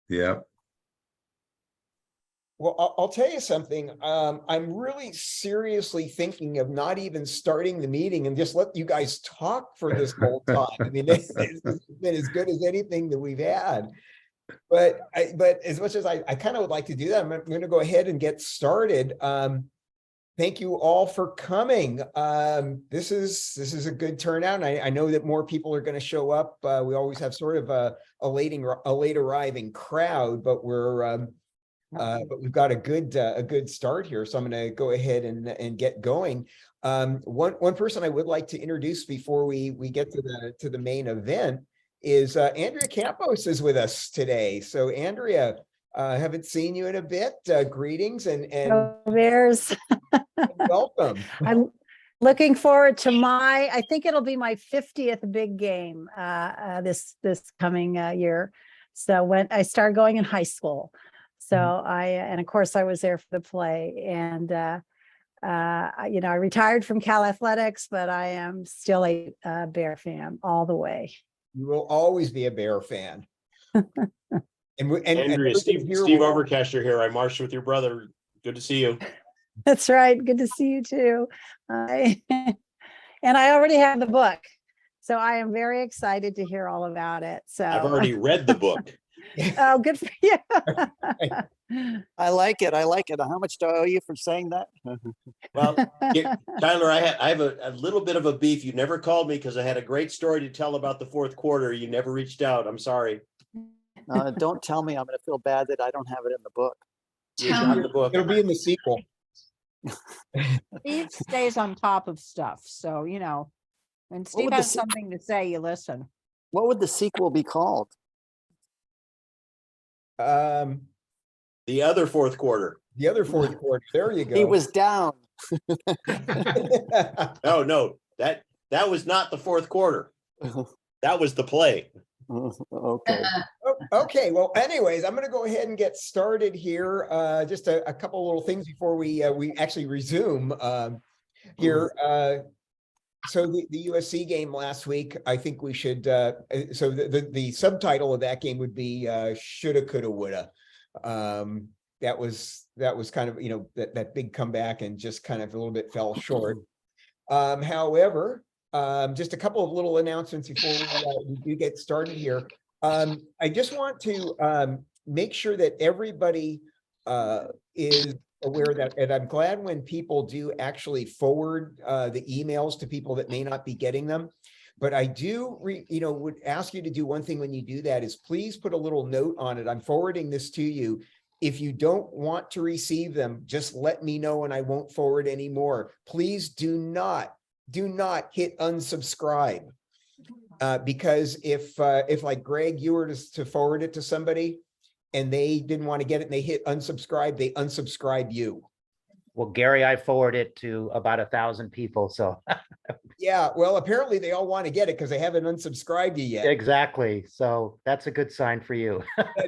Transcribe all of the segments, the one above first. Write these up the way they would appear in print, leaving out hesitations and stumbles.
Yeah. Well, I'll tell you something. I'm really seriously thinking of not even starting the meeting and just let you guys talk for this whole time. I mean, it's been as good as anything that we've had. But as much as I kind of would like to do that, I'm going to go ahead and get started. Thank you all for coming. This is a good turnout. And I know that more people are going to show up. We always have sort of a late arriving crowd, but we've got a good start here. So I'm going to go ahead and get going. One person I would like to introduce before we get to the main event is Andrea Campos is with us today. So Andrea, haven't seen you in a bit. Greetings and Bears. welcome. I'm looking forward to I think it'll be my 50th big game this coming year. So when I started going in high school. So and of course I was there for the play, and I retired from Cal Athletics, but I am still a Bear fan all the way. You will always be a Bear fan. Andrea, Steve Overcaster here. I marched with your brother. Good to see you. That's right. Good to see you too. And I already have the book, so I am very excited to hear all about it. So I've already read the book. Oh, good for you. I like it. How much do I owe you for saying that? Well, Tyler, I have a little bit of a beef. You never called me because I had a great story to tell about the fourth quarter. You never reached out. I'm sorry. Don't tell me. I'm going to feel bad that I don't have it in the book. It'll be in the sequel. Steve stays on top of stuff, so when Steve has something to say, you listen. What would the sequel be called? The other fourth quarter. The other fourth quarter. There you go. He was down. No, that was not the fourth quarter. That was the play. Okay. Okay. Well, anyways, I'm going to go ahead and get started here. Just a couple little things before we actually resume here. So the USC game last week, I think we should. So the subtitle of that game would be "Shoulda, Coulda, Woulda." That was kind of that big comeback and just kind of a little bit fell short. However, just a couple of little announcements before we do get started here. I just want to make sure that everybody is aware that, and I'm glad when people do actually forward the emails to people that may not be getting them. But I do, would ask you to do one thing when you do that is please put a little note on it. I'm forwarding this to you. If you don't want to receive them, just let me know and I won't forward anymore. Please do not hit unsubscribe. Because if like Greg, you were to forward it to somebody and they didn't want to get it and they hit unsubscribe, they unsubscribe you. Well, Gary, I forwarded it to about 1,000 people. So yeah, well, apparently they all want to get it because they haven't unsubscribed you yet. Exactly. So that's a good sign for you.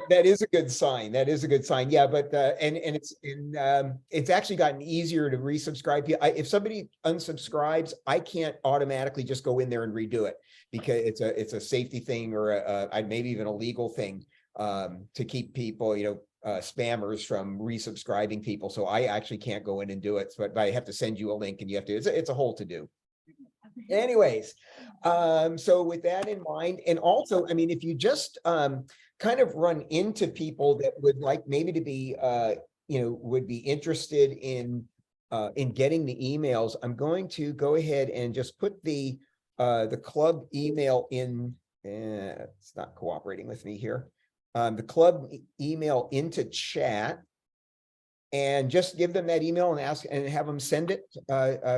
that is a good sign. That is a good sign. Yeah, but and it's actually gotten easier to resubscribe. If somebody unsubscribes, I can't automatically just go in there and redo it because it's a safety thing or maybe even a legal thing to keep people, spammers from resubscribing people. So I actually can't go in and do it. But I have to send you a link and you have to, it's a whole to do. Anyways, so with that in mind, and also, I mean, if you just kind of run into people that would like maybe to be, would be interested in getting the emails, I'm going to go ahead and just put the club email in. It's not cooperating with me here. The club email into chat. And just give them that email and ask and have them send it,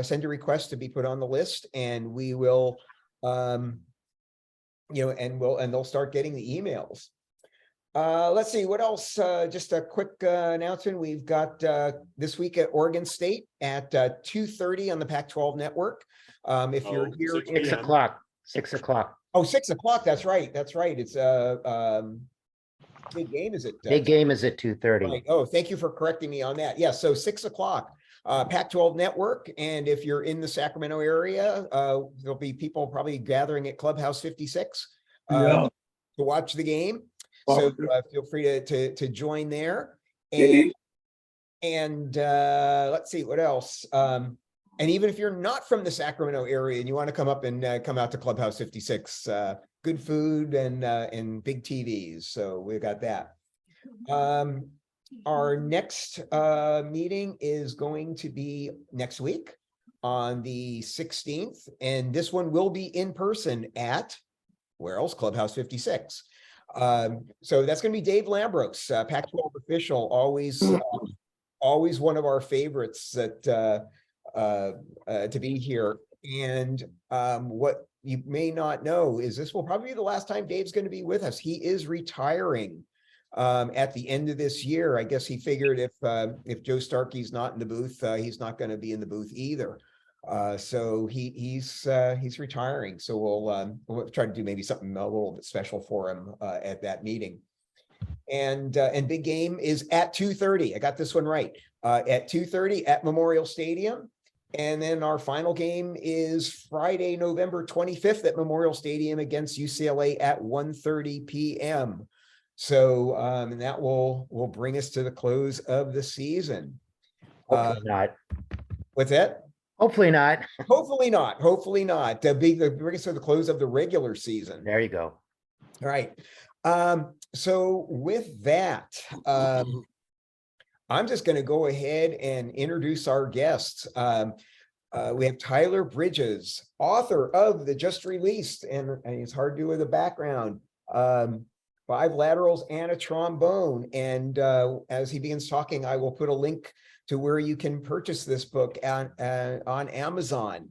send a request to be put on the list, and we will, and they'll start getting the emails. Let's see what else. Just a quick announcement. We've got this week at Oregon State at 2:30 on the Pac-12 network. If you're here, 6 o'clock. 6 o'clock. Oh, 6 o'clock. That's right. That's right. It's big game is it? Big game is at 2:30. Right. Oh, thank you for correcting me on that. Yeah, so 6 o'clock, Pac-12 network. And if you're in the Sacramento area, there'll be people probably gathering at Clubhouse 56 to watch the game. So feel free to join there. And let's see what else. And even if you're not from the Sacramento area and you want to come up and come out to Clubhouse 56, good food and big TVs. So we've got that. Our next meeting is going to be next week on the 16th, and this one will be in person at where else? Clubhouse 56. So that's going to be Dave Lambros, Pac-12 official, always one of our favorites that to be here. And what you may not know is this will probably be the last time Dave's going to be with us. He is retiring at the end of this year. I guess he figured if Joe Starkey's not in the booth, he's not going to be in the booth either. So he's retiring. So we'll try to do maybe something a little bit special for him at that meeting. And big game is at 2:30. I got this one right. At 2:30 at Memorial Stadium. And then our final game is Friday, November 25th at Memorial Stadium against UCLA at 1:30 p.m. So and that will bring us to the close of the season. Hopefully not. What's that? Hopefully not. Hopefully not. Hopefully not. Bring us to the close of the regular season. There you go. All right. So with that, I'm just going to go ahead and introduce our guests. We have Tyler Bridges, author of the just released, and it's hard to do with a background, 5 laterals and a trombone. And as he begins talking, I will put a link to where you can purchase this book on Amazon.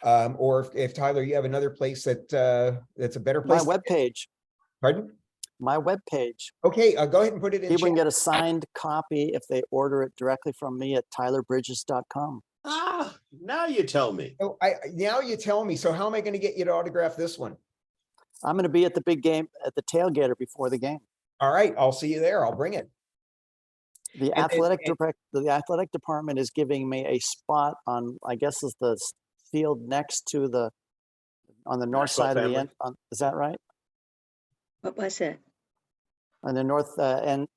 Or if Tyler, you have another place that's a better place. My webpage. Pardon? My webpage. Okay, go ahead and put it in. People can get a signed copy if they order it directly from me at tylerbridges.com. Ah, now you tell me. So now you tell me. So how am I going to get you to autograph this one? I'm going to be at the big game at the tailgater before the game. All right, I'll see you there. I'll bring it. The athletic department is giving me a spot on, I guess, is the field next to on the north side of the end. Is that right? What was it? On the north the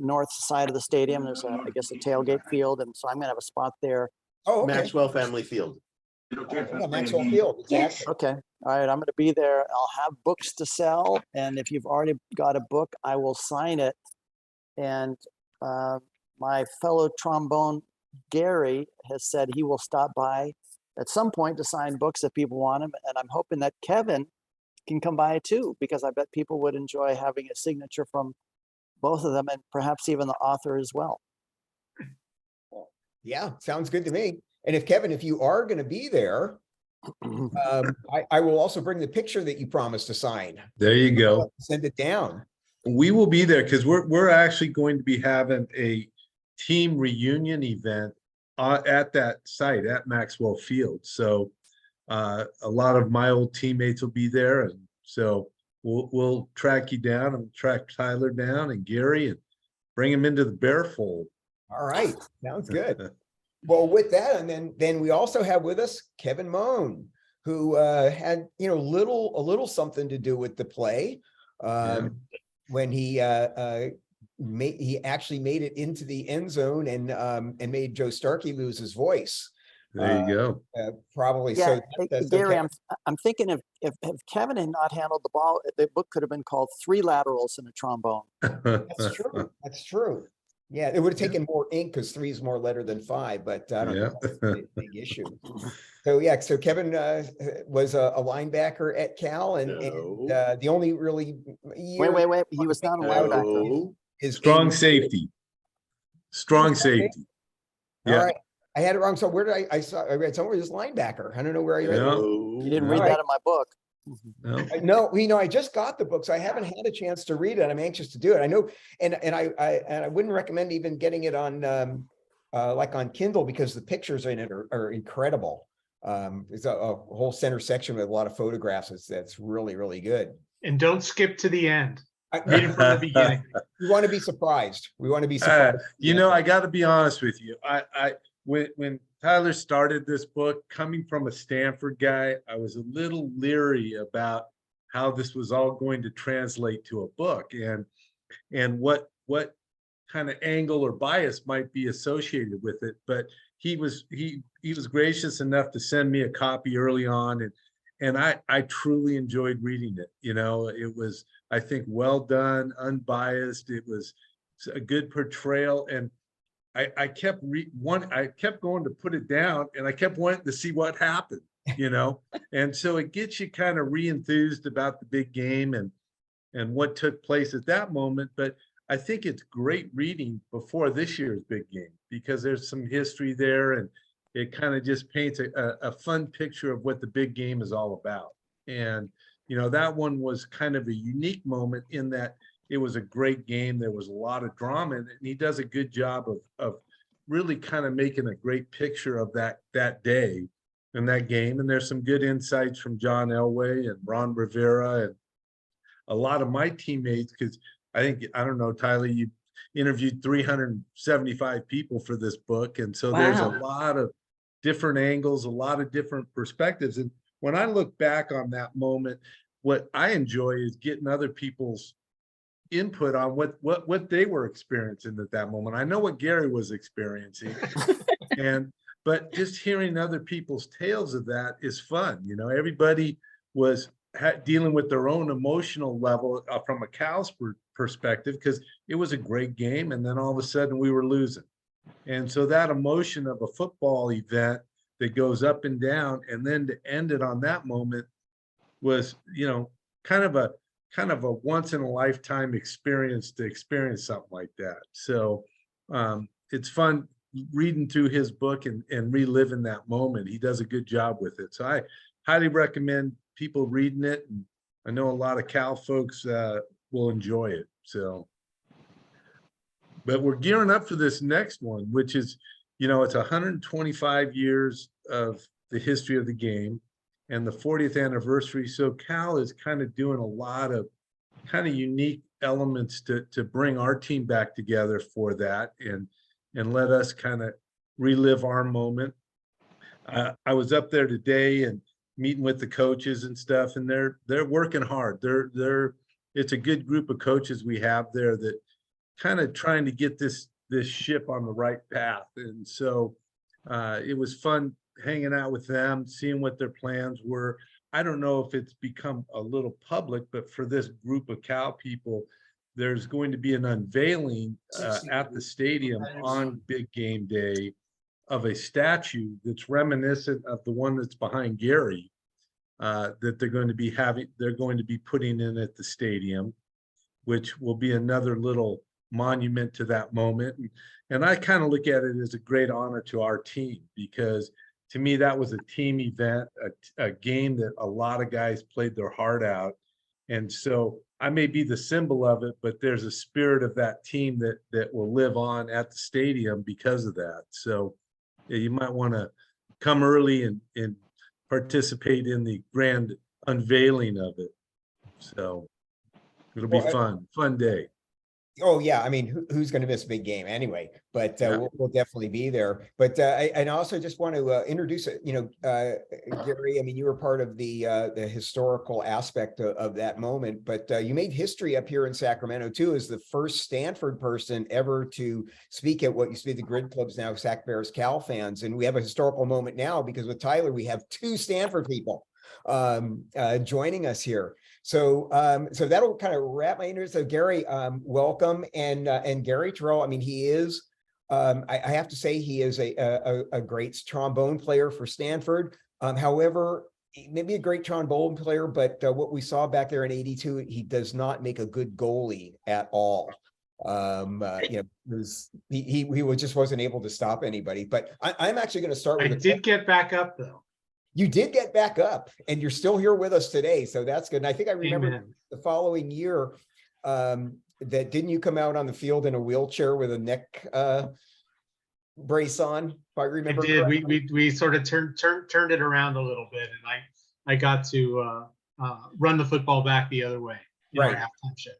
north side of the stadium, there's I guess a tailgate field, and so I'm gonna have a spot there. Oh, okay. Maxwell Family Field. Yeah, Maxwell Field. Exactly. Yes. Okay, all right, I'm gonna be there. I'll have books to sell, and if you've already got a book, I will sign it. And my fellow trombone Gary has said he will stop by at some point to sign books if people want them, and I'm hoping that Kevin can come by too, because I bet people would enjoy having a signature from both of them, and perhaps even the author as well. Yeah, sounds good to me. And if Kevin, if you are going to be there, I will also bring the picture that you promised to sign. There you go. Send it down. We will be there because we're actually going to be having a team reunion event at that site at Maxwell Field. So a lot of my old teammates will be there, and so we'll track you down and track Tyler down and Gary and bring him into the Bear fold. All right, sounds good. Well, with that, and then we also have with us Kevin Moen, who had a little something to do with the play when he actually made it into the end zone and made Joe Starkey lose his voice. There you go. Probably. Yeah, So Gary, I'm thinking if Kevin had not handled the ball, the book could have been called 3 Laterals and a Trombone. That's true. That's true. Yeah, it would have taken more ink because 3 is more letter than 5, but I don't know. That's a big issue. So yeah, so Kevin was a linebacker at Cal, and the only really Wait, he was not a linebacker. Is Strong safety. Strong safety. Yeah. All right. I had it wrong. So where did I read somewhere this linebacker. I don't know where I read it. You didn't read that in my book. No, I just got the book, so I haven't had a chance to read it. I'm anxious to do it. I know, and I wouldn't recommend even getting it on like on Kindle, because the pictures in it are incredible. There's a whole center section with a lot of photographs. That's really, really good. And don't skip to the end. Read it from the beginning. We want to be surprised. We want to be surprised. I got to be honest with you. When Tyler started this book, coming from a Stanford guy, I was a little leery about how this was all going to translate to a book. And and what kind of angle or bias might be associated with it. But he was gracious enough to send me a copy early on, and I truly enjoyed reading it. You know, it was, I think, well done, unbiased. It was a good portrayal, and I kept going to put it down, and I kept wanting to see what happened, you know. And so it gets you kind of re-enthused about the big game and what took place at that moment. But I think it's great reading before this year's big game, because there's some history there, and it kind of just paints a fun picture of what the big game is all about. And, you know, that one was kind of a unique moment in that it was a great game. There was a lot of drama, and he does a good job of really kind of making a great picture of that day and that game. And there's some good insights from John Elway and Ron Rivera and a lot of my teammates, because I don't know, Tyler, you interviewed 375 people for this book. And so there's a lot of different angles, a lot of different perspectives. And when I look back on that moment, what I enjoy is getting other people's input on what they were experiencing at that moment. I know what Gary was experiencing, but just hearing other people's tales of that is fun. You know, everybody was dealing with their own emotional level from a Cal's perspective, because it was a great game, and then all of a sudden we were losing. And so that emotion of a football event that goes up and down, and then to end it on that moment was, you know, kind of a once in a lifetime experience to experience something like that. So it's fun reading through his book and reliving that moment. He does a good job with it. So I highly recommend people reading it. And I know a lot of Cal folks will enjoy it. So, but we're gearing up for this next one, which is, you know, it's 125 years of the history of the game and the 40th anniversary. So Cal is kind of doing a lot of kind of unique elements to bring our team back together for that and let us kind of relive our moment. I was up there today and meeting with the coaches and stuff, and they're working hard. It's a good group of coaches we have there that kind of trying to get this ship on the right path. And so it was fun hanging out with them, seeing what their plans were. I don't know if it's become a little public, but for this group of Cal people, there's going to be an unveiling at the stadium on big game day of a statue that's reminiscent of the one that's behind Gary, that they're going to be putting in at the stadium, which will be another little monument to that moment. And I kind of look at it as a great honor to our team, because to me, that was a team event, a game that a lot of guys played their heart out. And so I may be the symbol of it, but there's a spirit of that team that will live on at the stadium because of that. So yeah, you might want to come early and participate in the grand unveiling of it. So it'll be fun day. Oh yeah, I mean, who's going to miss a big game anyway? But we'll definitely be there. But I also just want to introduce it. You know, Gary, I mean, you were part of the historical aspect of that moment. But you made history up here in Sacramento too, as the first Stanford person ever to speak at what used to be the Grid Club's now Sac Bears Cal fans. And we have a historical moment now because with Tyler, we have 2 Stanford people joining us here. So so that'll kind of wrap my interest. So Gary, welcome. And Gary Tyrrell, I mean, he is, I have to say, he is a great trombone player for Stanford. However, maybe a great trombone player, but what we saw back there in '82, he does not make a good goalie at all. You know, he just wasn't able to stop anybody. But I'm actually going to start with. I did get back up though. You did get back up, and you're still here with us today, so that's good. And I think I remember Amen. the following year that didn't you come out on the field in a wheelchair with a neck brace on? If I remember, I did. correctly? We sort of turned it around a little bit, and I got to run the football back the other way in our halftime shift.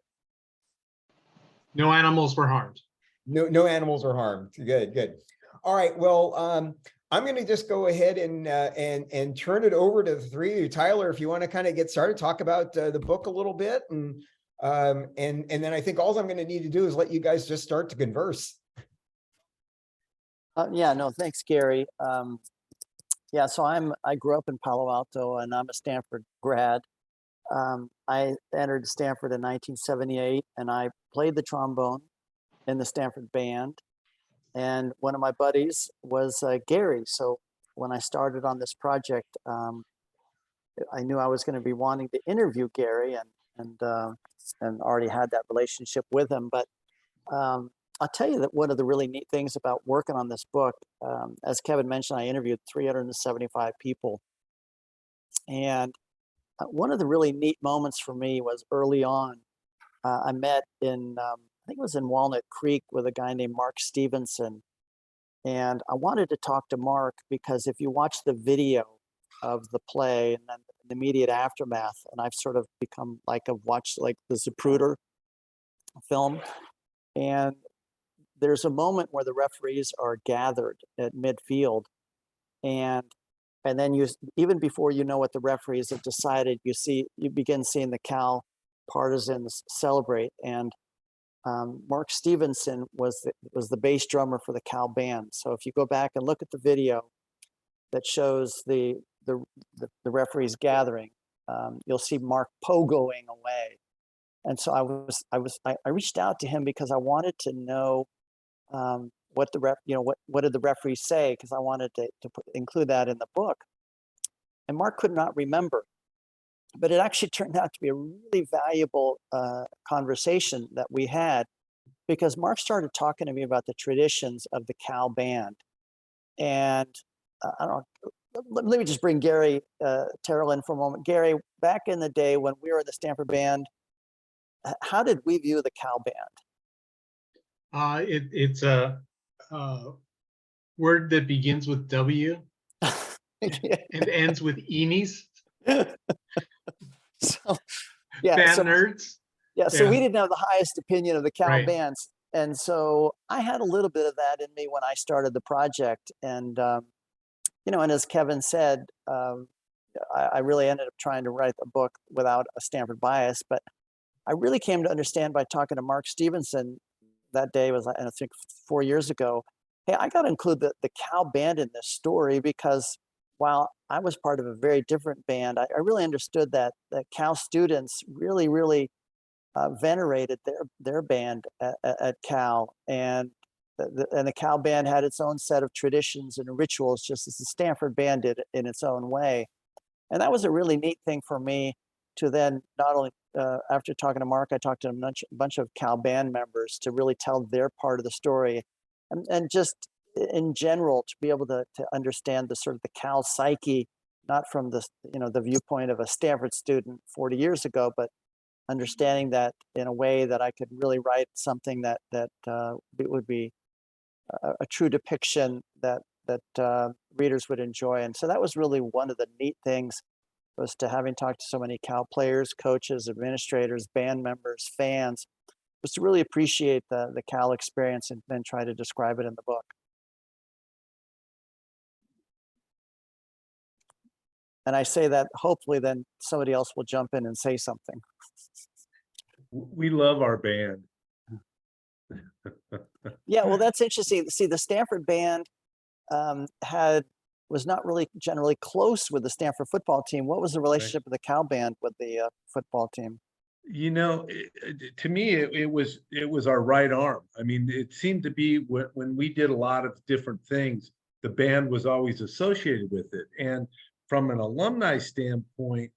No animals were harmed. No animals were harmed. Good. All right. Well, I'm going to just go ahead and turn it over to the 3 of you. Tyler, if you want to kind of get started, talk about the book a little bit, and And then I think all I'm going to need to do is let you guys just start to converse. Yeah, no, thanks, Gary. Yeah, so I grew up in Palo Alto and I'm a Stanford grad. I entered Stanford in 1978 and I played the trombone in the Stanford band. And one of my buddies was Gary. So when I started on this project, I knew I was going to be wanting to interview Gary and already had that relationship with him. But I'll tell you that one of the really neat things about working on this book, as Kevin mentioned, I interviewed 375 people. And one of the really neat moments for me was early on. I met in, I think it was in Walnut Creek with a guy named Mark Stevenson. And I wanted to talk to Mark because if you watch the video of the play and then the immediate aftermath, and I've sort of become like I've watched like the Zapruder film, and there's a moment where the referees are gathered at midfield, and then you, even before you know what the referees have decided, you begin seeing the Cal partisans celebrate. And Mark Stevenson was the bass drummer for the Cal band. So if you go back and look at the video that shows the referees gathering, you'll see Mark pogoing away. And so I reached out to him because I wanted to know what did the referees say, because I wanted to include that in the book. And Mark could not remember, but it actually turned out to be a really valuable conversation that we had, because Mark started talking to me about the traditions of the Cal band. And I don't know, let me just bring Gary Tyrrell in for a moment. Gary, back in the day when we were in the Stanford band, how did we view the Cal band? It's a word that begins with W and ends with Eenies. So, yeah, Band so, nerds. yeah, so Yeah. we didn't have the highest opinion of the Cal Right. bands. And so I had a little bit of that in me when I started the project. And, and as Kevin said, I really ended up trying to write the book without a Stanford bias, but I really came to understand by talking to Mark Stevenson that day, was I think 4 years ago. Hey, I got to include the Cal band in this story, because while I was part of a very different band, I really understood that Cal students really, really venerated their band at Cal, and the Cal band had its own set of traditions and rituals, just as the Stanford band did in its own way. And that was a really neat thing for me to then not only, after talking to Mark, I talked to a bunch of Cal band members to really tell their part of the story, and just in general to be able to understand the sort of the Cal psyche, not from the the viewpoint of a Stanford student 40 years ago, but understanding that in a way that I could really write something that it would be a true depiction that readers would enjoy. And so that was really one of the neat things, was to having talked to so many Cal players, coaches, administrators, band members, fans, was to really appreciate the Cal experience and then try to describe it in the book. And I say that hopefully then somebody else will jump in and say something. We love our band. Yeah, well, that's interesting. See, the Stanford band was not really generally close with the Stanford football team. What was the relationship of the Cal band with the football team? To me, it was our right arm. I mean, it seemed to be when we did a lot of different things, the band was always associated with it. And from an alumni standpoint,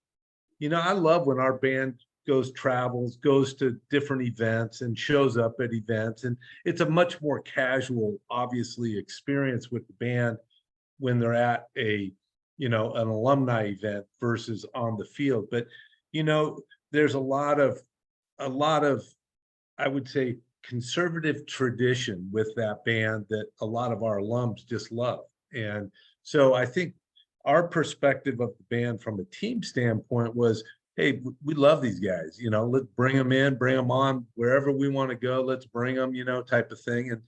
I love when our band goes to different events and shows up at events. And it's a much more casual, obviously, experience with the band when they're at an alumni event versus on the field. But, there's a lot of, I would say, conservative tradition with that band that a lot of our alums just love. And so I think our perspective of the band from a team standpoint was, hey, we love these guys, let's bring them in, bring them on wherever we want to go. Let's bring them, type of thing. And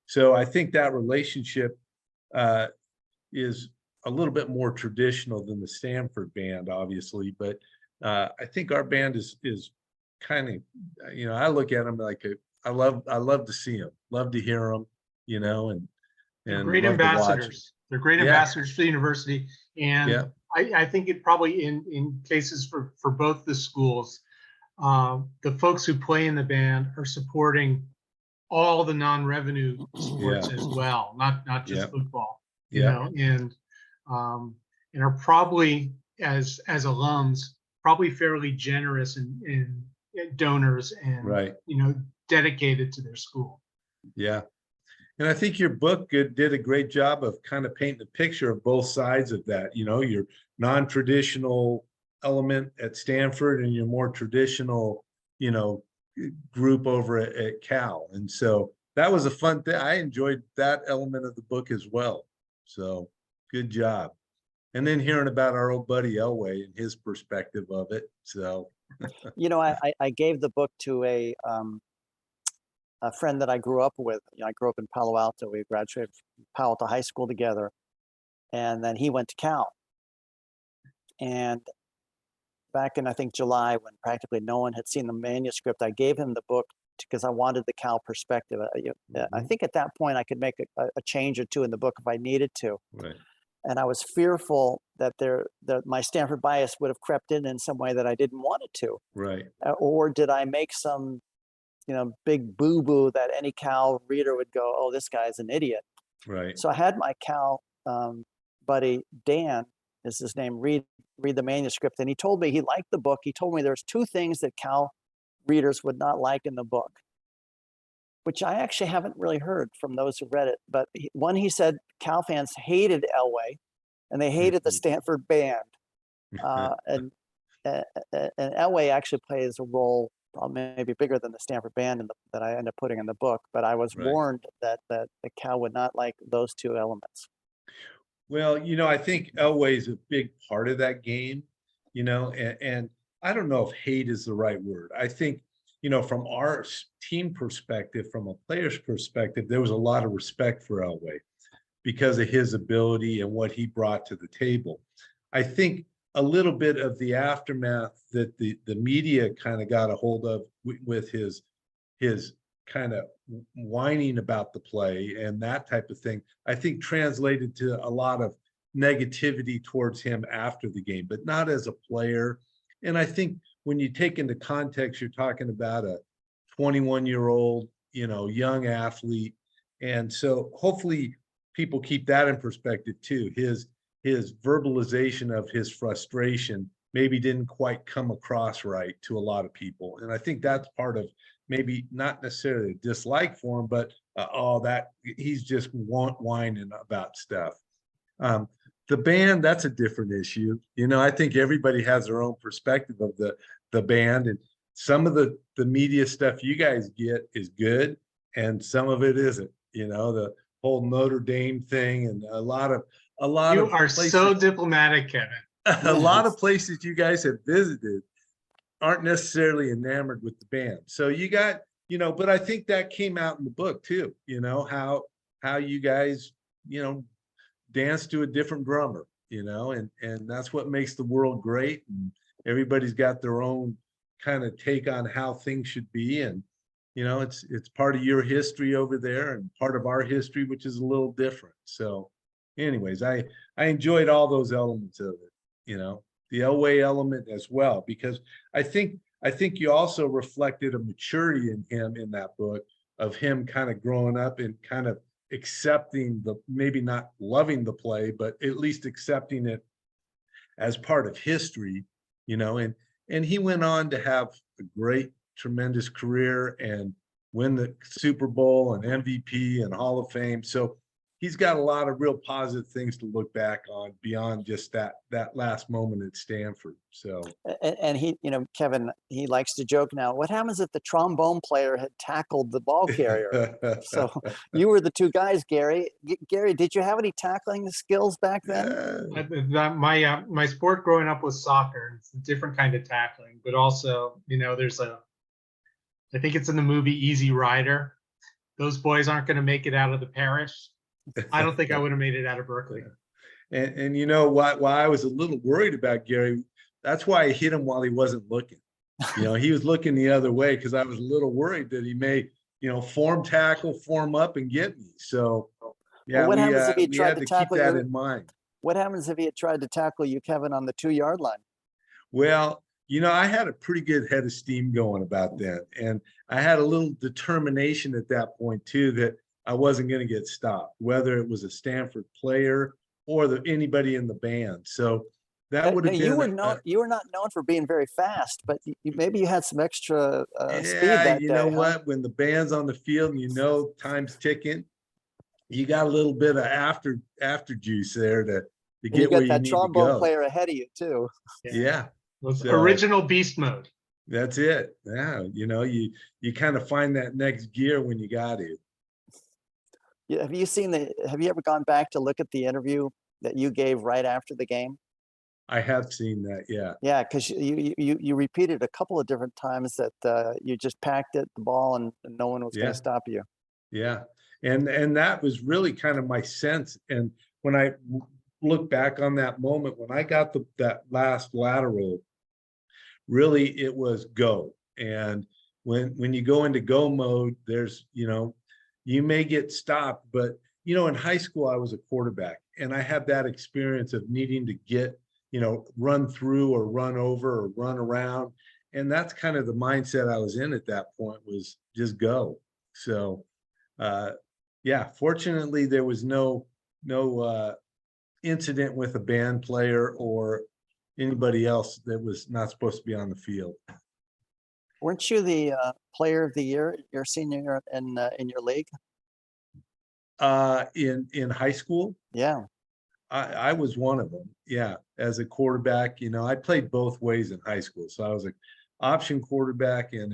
so I think that relationship is a little bit more traditional than the Stanford band, obviously, but I think our band is kind of, I look at them like I love to see them, love to hear them, and They're great love to watch 'em. ambassadors. They're great Yeah. ambassadors for the university. And Yeah. I think it probably in cases for both the schools, the folks who play in the band are supporting all the non-revenue sports Yeah. as well, not just Yeah. football, Yeah. and are probably as alums, probably fairly generous in donors and, Right. dedicated to their school. Yeah. And I think your book did a great job of kind of painting a picture of both sides of that, your non-traditional element at Stanford and your more traditional, group over at Cal. And so that was a fun thing. I enjoyed that element of the book as well. So good job. And then hearing about our old buddy Elway and his perspective of it. So, I gave the book to a friend that I grew up with. I grew up in Palo Alto. We graduated from Palo Alto High School together. And then he went to Cal. And back in, I think, July, when practically no one had seen the manuscript, I gave him the book because I wanted the Cal perspective. I think at that point I could make a change or two in the book if I needed to. right. And I was fearful that my Stanford bias would have crept in some way that I didn't want it to. Right. Or did I make some, big boo-boo that any Cal reader would go, oh, this guy's an idiot. Right. So I had my Cal buddy, Dan, is his name, read the manuscript. And he told me he liked the book. He told me there's two things that Cal readers would not like in the book, which I actually haven't really heard from those who read it. But one, he said Cal fans hated Elway and they hated the Stanford band. And Elway actually plays a role maybe bigger than the Stanford band that I end up putting in the book. But I was Right. warned that the Cal would not like those two elements. Well, I think Elway is a big part of that game, and I don't know if hate is the right word. I think, from our team perspective, from a player's perspective, there was a lot of respect for Elway because of his ability and what he brought to the table. I think a little bit of the aftermath that the media kind of got a hold of with his kind of whining about the play and that type of thing, I think translated to a lot of negativity towards him after the game, but not as a player. And I think when you take into context, you're talking about a 21-year-old, young athlete. And so hopefully people keep that in perspective too. His verbalization of his frustration maybe didn't quite come across right to a lot of people. And I think that's part of maybe not necessarily a dislike for him, but that he's just whining about stuff. The band, that's a different issue. I think everybody has their own perspective of the band, and some of the media stuff you guys get is good and some of it isn't. The whole Notre Dame thing and a lot of You are places, so diplomatic, Kevin. a lot of places you guys have visited aren't necessarily enamored with the band. So you got, but I think that came out in the book too, how you guys, dance to a different drummer, and that's what makes the world great. And everybody's got their own kind of take on how things should be. And, it's part of your history over there and part of our history, which is a little different. So anyways, I enjoyed all those elements of it, the Elway element as well, because I think you also reflected a maturity in him in that book of him kind of growing up and kind of accepting maybe not loving the play, but at least accepting it as part of history, and he went on to have a great, tremendous career and win the Super Bowl and MVP and Hall of Fame. So he's got a lot of real positive things to look back on beyond just that last moment at Stanford. So, and he, Kevin, he likes to joke now, what happens if the trombone player had tackled the ball carrier? So you were the two guys, Gary. Gary, did you have any tackling skills back then? My sport growing up was soccer. It's a different kind of tackling, but also, there's I think it's in the movie Easy Rider. Those boys aren't going to make it out of the parish. I don't think I would have made it out of Berkeley. And why I was a little worried about Gary, that's why I hit him while he wasn't looking. He was looking the other way because I was a little worried that he may, form tackle, form up and get me. So yeah, what happens if he we tried had to to keep tackle that you? in mind. What happens if he had tried to tackle you, Kevin, on the 2-yard line? Well, I had a pretty good head of steam going about that. And I had a little determination at that point too, that I wasn't going to get stopped, whether it was a Stanford player or anybody in the band. So that would have You were been, you were not known for being very fast, but maybe you had some extra speed yeah, that you day. know huh? what, when the band's on the field and time's ticking, you got a little bit of after juice there to And get you where got you that need to trombone go. player ahead of you too. Yeah, Was So- original beast mode. that's it. Yeah, you kind of find that next gear when you got it. Yeah, have you ever gone back to look at the interview that you gave right after the game? I have seen that. Yeah. Yeah, because you repeated a couple of different times that you just packed the ball and no one was going Yeah. to stop you. Yeah. And that was really kind of my sense. And when I look back on that moment, when I got that last lateral, really it was go. And when you go into go mode, there's, you may get stopped, but in high school, I was a quarterback and I had that experience of needing to get, run through or run over or run around. And that's kind of the mindset I was in at that point, was just go. So, yeah, fortunately there was no incident with a band player or anybody else that was not supposed to be on the field. Weren't you the player of the year your senior year in your league? In high school, Yeah. I was one of them. Yeah, as a quarterback, I played both ways in high school. So I was an option quarterback and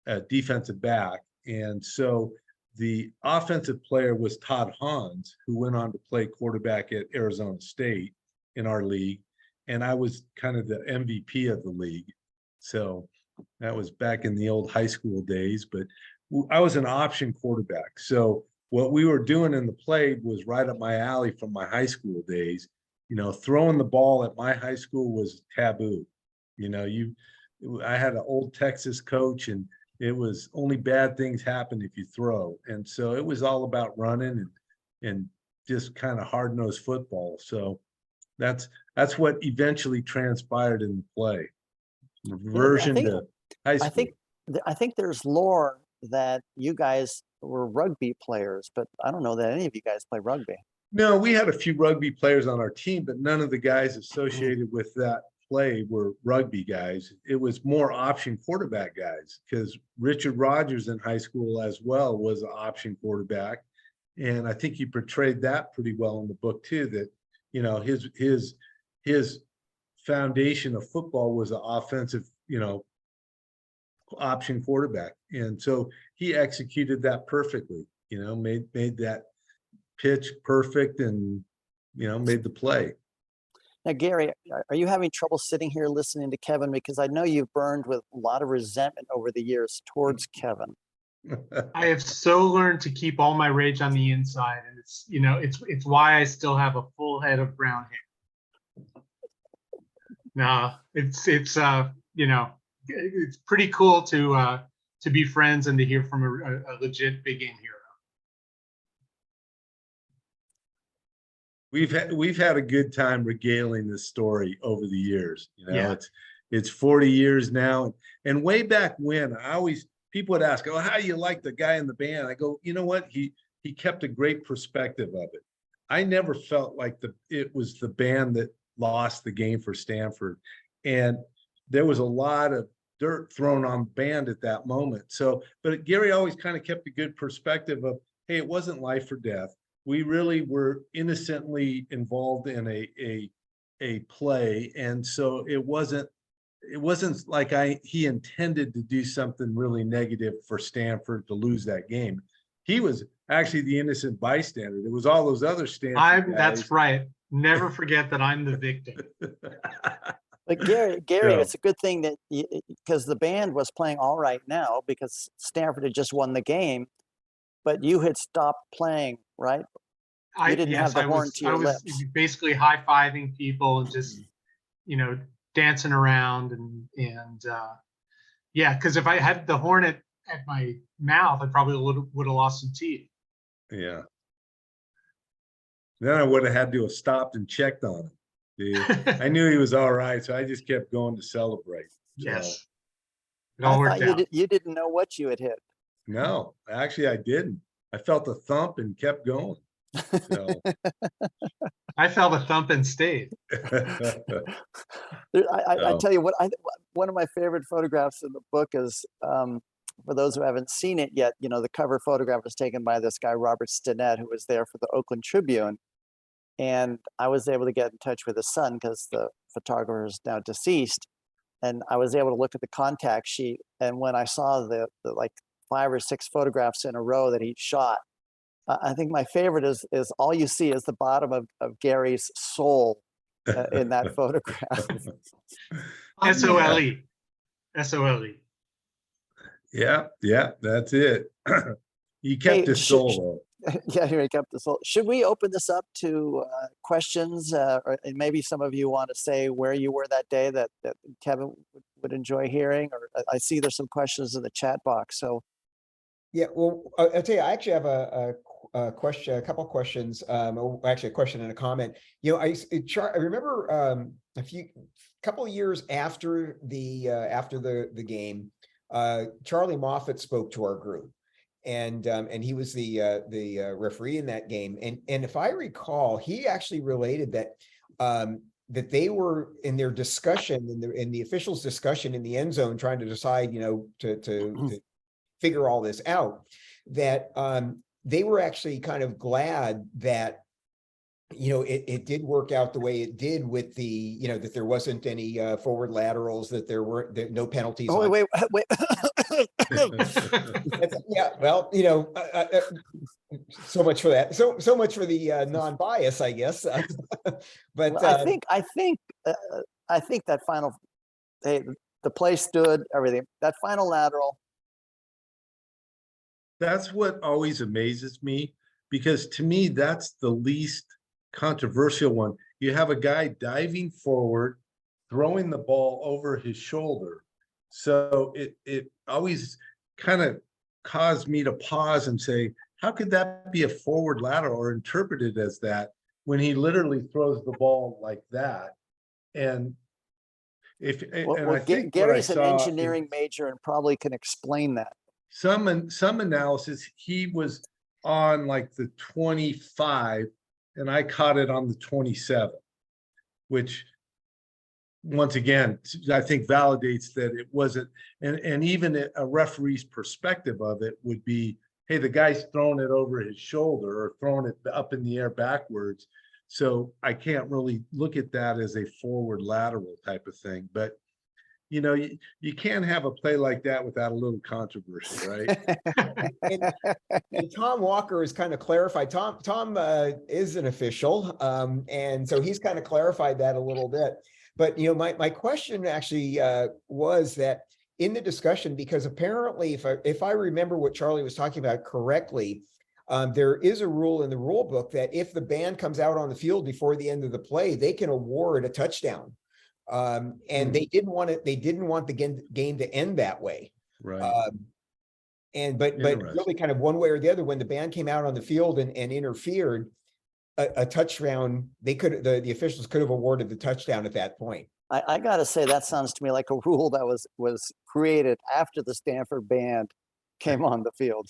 a defensive back. And so the offensive player was Todd Hans, who went on to play quarterback at Arizona State in our league. And I was kind of the MVP of the league. So that was back in the old high school days, but I was an option quarterback. So what we were doing in the play was right up my alley from my high school days. Throwing the ball at my high school was taboo. I had an old Texas coach, and it was only bad things happen if you throw. And so it was all about running and just kind of hard-nosed football. So that's what eventually transpired in the play. Reversion to high school. I think there's lore that you guys were rugby players, but I don't know that any of you guys play rugby. No, we had a few rugby players on our team, but none of the guys associated with that play were rugby guys. It was more option quarterback guys, because Richard Rodgers in high school as well was an option quarterback. And I think he portrayed that pretty well in the book too, that, his foundation of football was an offensive, option quarterback. And so he executed that perfectly, made that pitch perfect and, made the play. Now, Gary, are you having trouble sitting here listening to Kevin? Because I know you've burned with a lot of resentment over the years towards Kevin. I have so learned to keep all my rage on the inside, and it's why I still have a full head of brown hair. No, it's pretty cool to be friends and to hear from a legit big game hero. We've had a good time regaling this story over the years. Yeah. It's 40 years now. And way back when, people would ask, "Oh, how do you like the guy in the band?" I go, you know what? He kept a great perspective of it. I never felt like it was the band that lost the game for Stanford. And there was a lot of dirt thrown on the band at that moment. So, but Gary always kind of kept a good perspective of, hey, it wasn't life or death. We really were innocently involved in a play. And so it wasn't like he intended to do something really negative for Stanford to lose that game. He was actually the innocent bystander. It was all those other Stanford guys. That's right. Never forget that I'm the victim. But Gary, So- it's a good thing that because the band was playing all right now because Stanford had just won the game, but you had stopped playing, right? You didn't have the horn to your I was lips. basically high-fiving people and just, dancing around and Yeah, because if I had the horn at my mouth, I probably would have lost some teeth. Yeah. Then I would have had to have stopped and checked on him. Dude. I knew he was all right, so I just kept going to celebrate. So, Yes. It I all thought worked out. you didn't know what you had hit. no, actually I didn't. I felt a thump and kept going. So I felt a thump and stayed. I So. tell you what, one of my favorite photographs in the book is, for those who haven't seen it yet, you know, the cover photograph was taken by this guy, Robert Stinnett, who was there for the Oakland Tribune. And I was able to get in touch with his son because the photographer is now deceased. And I was able to look at the contact sheet. And when I saw the like 5 or 6 photographs in a row that he shot, I think my favorite is all you see is the bottom of Gary's soul in that photograph. SOLE. SOLE. Yeah, that's it. He kept Hey, his soul Yeah, here he kept the soul. Should we open this up to questions? And maybe some of you want to say where you were that day that Kevin would enjoy hearing, or I see there's some questions in the chat box. So Yeah, well, I'll tell you, I actually have a question, a couple questions, actually a question and a comment. You know, I remember a couple of years after the game, Charlie Moffett spoke to our group, and he was the referee in that game, and if I recall, he actually related that that they were in their discussion in the officials' discussion in the end zone, trying to decide, you know, to figure all this out, that they were actually kind of glad that, you know, it did work out the way it did with the, you know, that there wasn't any forward laterals, that there weren't no penalties. oh, wait. Yeah, well, you know, so much for that. So much for the non-bias, I guess. But Well, I think that final, hey, the play stood, everything. That final lateral. That's what always amazes me, because to me, that's the least controversial one. You have a guy diving forward, throwing the ball over his shoulder. So it always kind of caused me to pause and say, how could that be a forward lateral or interpreted as that when he literally throws the ball like that? And I think Gary's an engineering major and probably can explain that. Some analysis, he was on like the 25 and I caught it on the 27, which once again, I think validates that it wasn't, and even a referee's perspective of it would be, hey, the guy's throwing it over his shoulder or throwing it up in the air backwards. So I can't really look at that as a forward lateral type of thing, but you know, you can't have a play like that without a little controversy, right? and Tom Walker is kind of clarified. Tom is an official, and so he's kind of clarified that a little bit. But you know, my question actually was that in the discussion, because apparently, if I remember what Charlie was talking about correctly, there is a rule in the rule book that if the band comes out on the field before the end of the play, they can award a touchdown. And they didn't want the game to end that way. Right. But really kind of one way or the other, when the band came out on the field and interfered, a touchdown, the officials could have awarded the touchdown at that point. I gotta say, that sounds to me like a rule that was created after the Stanford band came on the field.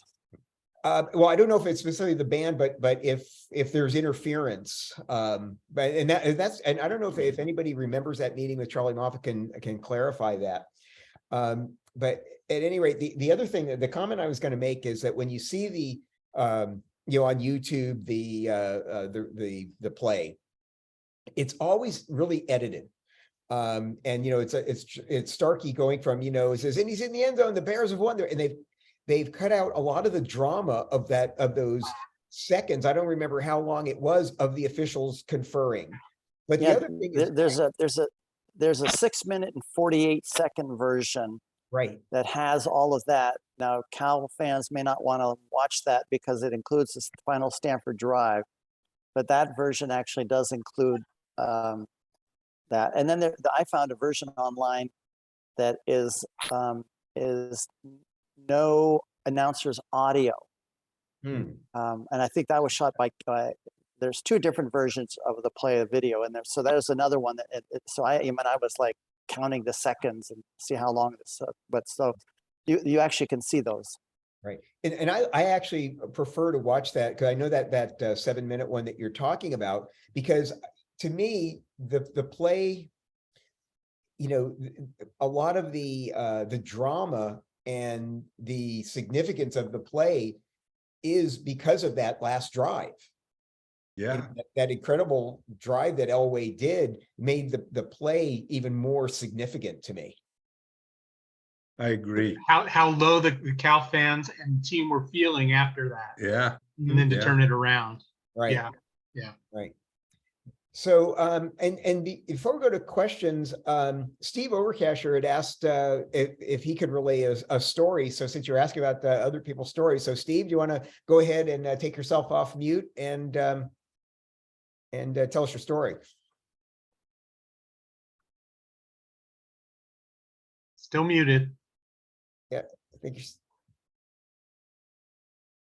Well, I don't know if it's specifically the band, but if there's interference, but and I don't know if anybody remembers that meeting with Charlie Moffett can clarify that. But at any rate, the other thing, the comment I was going to make is that when you see the you know, on YouTube the play, it's always really edited. And you know, it's Starkey going from, you know, it says, and he's in the end zone, the Bears have won there, and they've cut out a lot of the drama of those seconds. I don't remember how long it was of the officials conferring. But the other thing is there's a 6 minute and 48-second version, right, that has all of that. Now, Cal fans may not want to watch that because it includes the final Stanford drive, but that version actually does include that. And then I found a version online that is is no announcer's audio. Hmm. And I think that was shot by, there's two different versions of the play of video in there. So there's another one that, so I was like counting the seconds and see how long this, but so you actually can see those. Right. And I actually prefer to watch that because I know that 7-minute one that you're talking about, because to me, the play, you know, a lot of the drama and the significance of the play is because of that last drive. Yeah, That incredible drive that Elway did made the play even more significant to me. I agree. How low the Cal fans and team were feeling after that, Yeah, and then to yeah. turn it around. Right. Yeah. Right. So, before we go to questions, Steve Overcasher had asked if he could relay a story. So since you're asking about other people's stories, so Steve, do you want to go ahead and take yourself off mute and tell us your story? Still muted. Yeah, I think you're.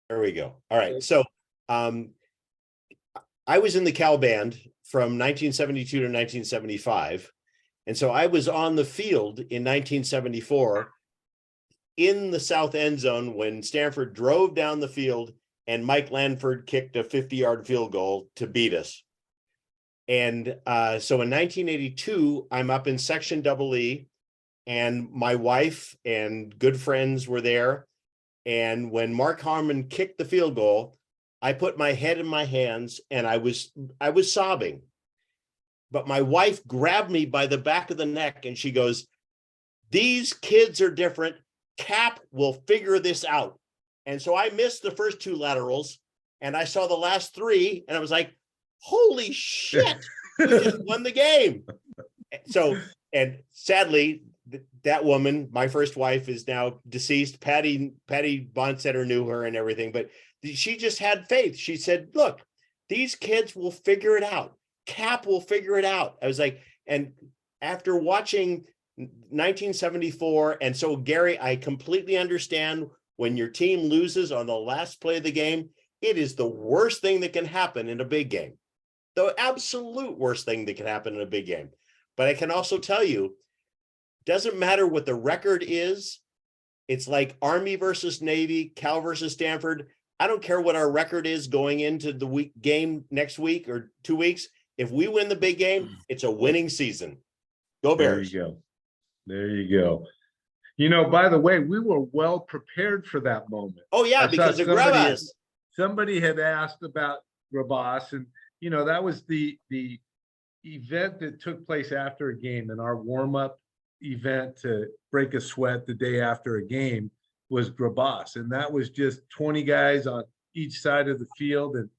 There we go. All right. So I was in the Cal band from 1972 to 1975. And so I was on the field in 1974 in the south end zone when Stanford drove down the field and Mike Lanford kicked a 50-yard field goal to beat us. And so in 1982, I'm up in Section EE, and my wife and good friends were there. And when Mark Harmon kicked the field goal, I put my head in my hands and I was sobbing. But my wife grabbed me by the back of the neck and she goes, "These kids are different. Cap will figure this out." And so I missed the first two laterals and I saw the last three and I was like, holy shit, we just won the game. So, and sadly, that woman, my first wife, is now deceased. Patty Bonsetter knew her and everything, but she just had faith. She said, look, these kids will figure it out. Cap will figure it out. I was like, and after watching 1974, and so Gary, I completely understand when your team loses on the last play of the game, it is the worst thing that can happen in a big game. The absolute worst thing that can happen in a big game. But I can also tell you, doesn't matter what the record is. It's like Army versus Navy, Cal versus Stanford. I don't care what our record is going into the game next week or 2 weeks. If we win the big game, it's a winning season. Go Bears. There you go. There you go. You know, by the way, we were well prepared for that moment. Oh yeah, because of Grabas. Somebody had asked about Grabas, and you know, that was the event that took place after a game, and our warm-up event to break a sweat the day after a game was Grabas, and that was just 20 guys on each side of the field, and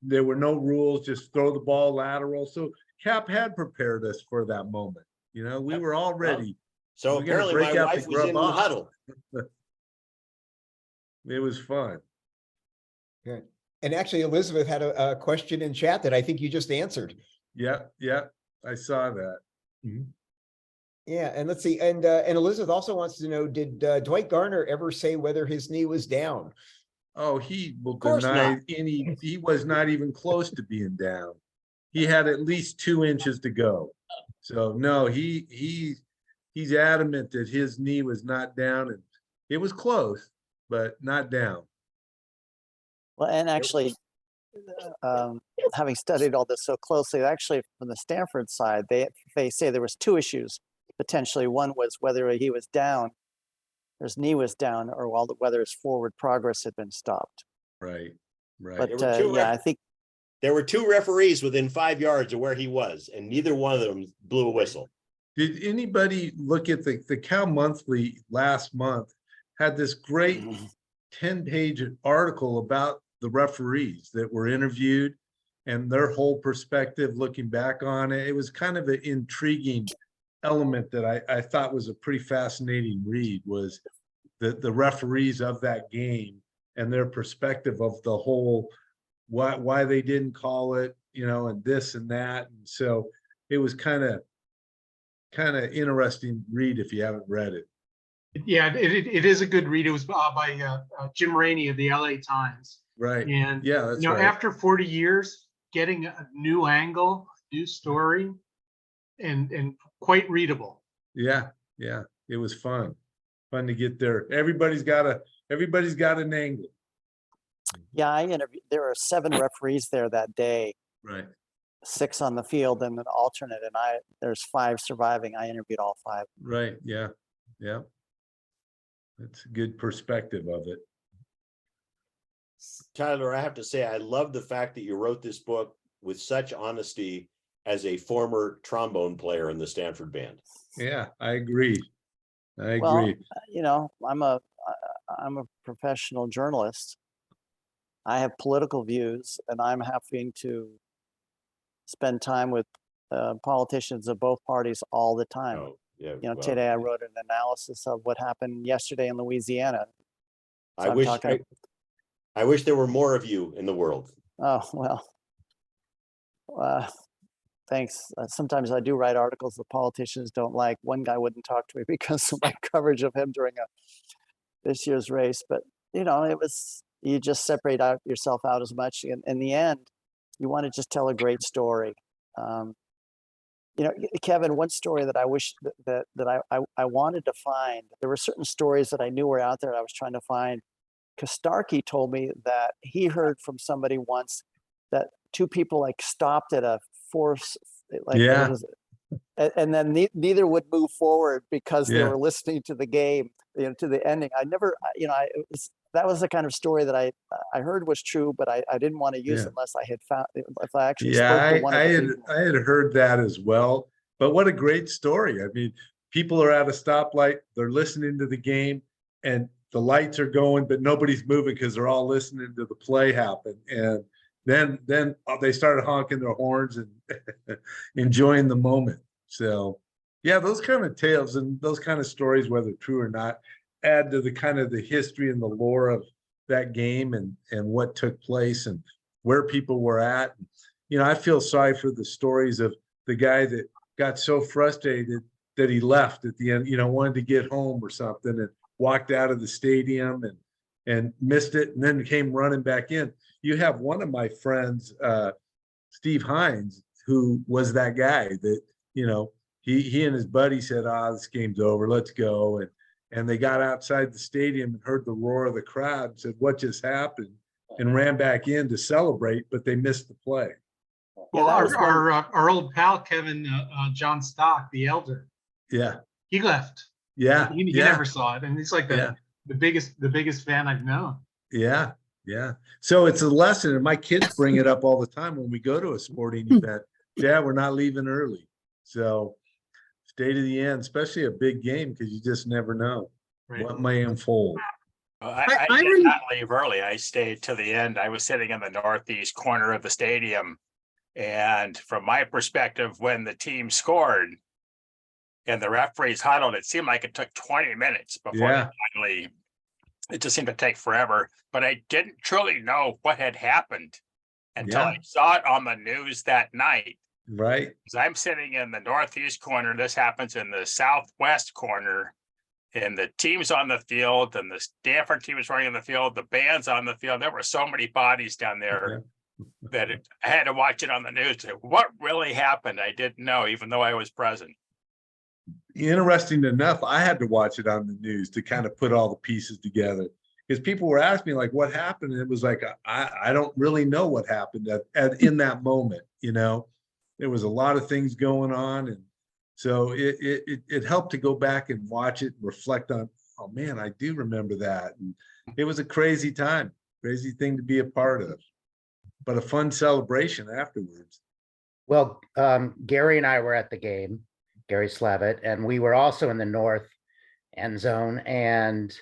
there were no rules, just throw the ball lateral. So Cap had prepared us for that moment. You know, we were all ready. So We're gonna apparently break my out the wife was in the Grabas. huddle. It was fun. Good. And actually, Elizabeth had a question in chat that I think you just answered. Yeah, I saw that. Yeah, and let's see, and Elizabeth also wants to know, did Dwight Garner ever say whether his knee was down? Oh, he will course deny not. he was not even close to being down. He had at least 2 inches to go. So no, he's adamant that his knee was not down, and it was close, but not down. Well, and actually, having studied all this so closely, actually from the Stanford side, they say there was 2 issues potentially. One was whether he was down, his knee was down, or whether his forward progress had been stopped. Right, right. But There were two yeah, I think there were 2 referees within 5 yards of where he was, and neither one of them blew a whistle. Did anybody look at the Cal Monthly last month had this great 10-page article about the referees that were interviewed and their whole perspective looking back on it. It was kind of an intriguing element that I thought was a pretty fascinating read, was the referees of that game and their perspective of the whole, why they didn't call it, you know, and this and that. And so it was kind of interesting read if you haven't read it. Yeah, it is a good read. It was by Jim Rainey of the LA Times. Right. And, Yeah, that's you know, right. after 40 years, getting a new angle, new story, and quite readable. Yeah, yeah. It was fun. Fun to get there. Everybody's got an angle. Yeah, I interviewed, there were 7 referees there that day, Right. 6 on the field and an alternate, and there's 5 surviving. I interviewed all 5. Right. Yeah. Yeah. That's a good perspective of it. Tyler, I have to say, I love the fact that you wrote this book with such honesty as a former trombone player in the Stanford band. Yeah, I agree. I Well, agree. you know, I'm a professional journalist. I have political views, and I'm having to spend time with politicians of both parties all the time. Oh, yeah. You know, well, today I wrote an analysis of what happened yesterday in Louisiana. I So I'm wish talking- I wish there were more of you in the world. Oh, well, thanks. Sometimes I do write articles that politicians don't like. One guy wouldn't talk to me because of my coverage of him during this year's race. But, you know, you just separate yourself out as much. And in the end, you want to just tell a great story. You know, Kevin, one story that I wish that I wanted to find, there were certain stories that I knew were out there I was trying to find. Kostarski told me that he heard from somebody once that 2 people like stopped at a force, like Yeah. and then neither would move forward because they Yeah. were listening to the game, you know, to the ending. I never, you know, that was the kind of story that I heard was true, but I didn't want to use Yeah. it unless I had found, if I actually Yeah, spoke to one of the people. I had heard that as well. But what a great story. I mean, people are at a stoplight, they're listening to the game, and the lights are going, but nobody's moving because they're all listening to the play happen. And then they started honking their horns and enjoying the moment. So yeah, those kind of tales and those kind of stories, whether true or not, add to the kind of the history and the lore of that game and what took place and where people were at. You know, I feel sorry for the stories of the guy that got so frustrated that he left at the end, you know, wanted to get home or something and walked out of the stadium and missed it and then came running back in. You have one of my friends, Steve Hines, who was that guy that, you know, he and his buddy said, this game's over, let's go. And they got outside the stadium and heard the roar of the crowd and said, what just happened? And ran back in to celebrate, but they missed the play. Well, that was our old pal, Kevin, John Stock, the elder, Yeah. he left. Yeah. He yeah. never saw it. And he's like the biggest fan I've known. Yeah. Yeah. So it's a lesson. And my kids bring it up all the time when we go to a sporting event. Dad, we're not leaving early. So stay to the end, especially a big game, because you just never know what may unfold. I did not leave early. I stayed to the end. I was sitting in the northeast corner of the stadium. And from my perspective, when the team scored and the referees huddled, it seemed like it took 20 minutes before they finally, it just seemed to take forever. But I didn't truly know what had happened until I saw it on the news that night. Right. Because I'm sitting in the northeast corner. This happens in the southwest corner. And the team's on the field, and the Stanford team is running on the field. The band's on the field. There were so many bodies down there that I had to watch it on the news. What really happened? I didn't know, even though I was present. Interesting enough, I had to watch it on the news to kind of put all the pieces together, because people were asking me like, what happened? And it was like, I don't really know what happened in that moment. You know, there was a lot of things going on. And so it helped to go back and watch it and reflect on, oh man, I do remember that. And it was a crazy time, crazy thing to be a part of, but a fun celebration afterwards. Well, Gary and I were at the game, Gary Slavitt, and we were also in the north end zone. And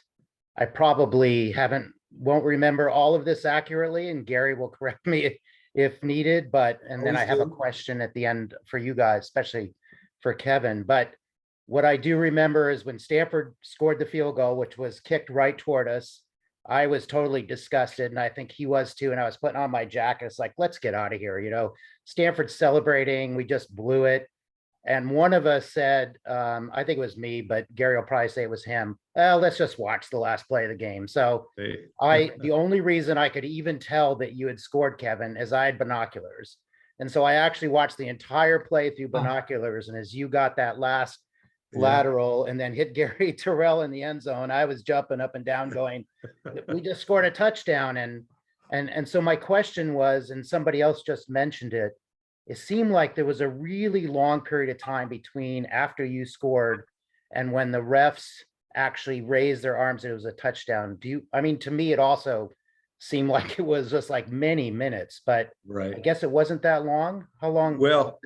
I probably won't remember all of this accurately, and Gary will correct me if needed. But then I have a question at the end for you guys, especially for Kevin. But what I do remember is when Stanford scored the field goal, which was kicked right toward us, I was totally disgusted, and I think he was too. And I was putting on my jacket. It's like, let's get out of here. You know, Stanford's celebrating. We just blew it. And one of us said, I think it was me, but Gary will probably say it was him. Well, let's just watch the last play of the game. So the only reason I could even tell that you had scored, Kevin, is I had binoculars. And so I actually watched the entire play through binoculars. And as you got that last lateral and then hit Gary Tyrrell in the end zone, I was jumping up and down going, we just scored a touchdown. And so my question was, and somebody else just mentioned it, it seemed like there was a really long period of time between after you scored and when the refs actually raised their arms and it was a touchdown. I mean, to me, it also seemed like it was just like many minutes, but I guess it wasn't that long. How long? Well,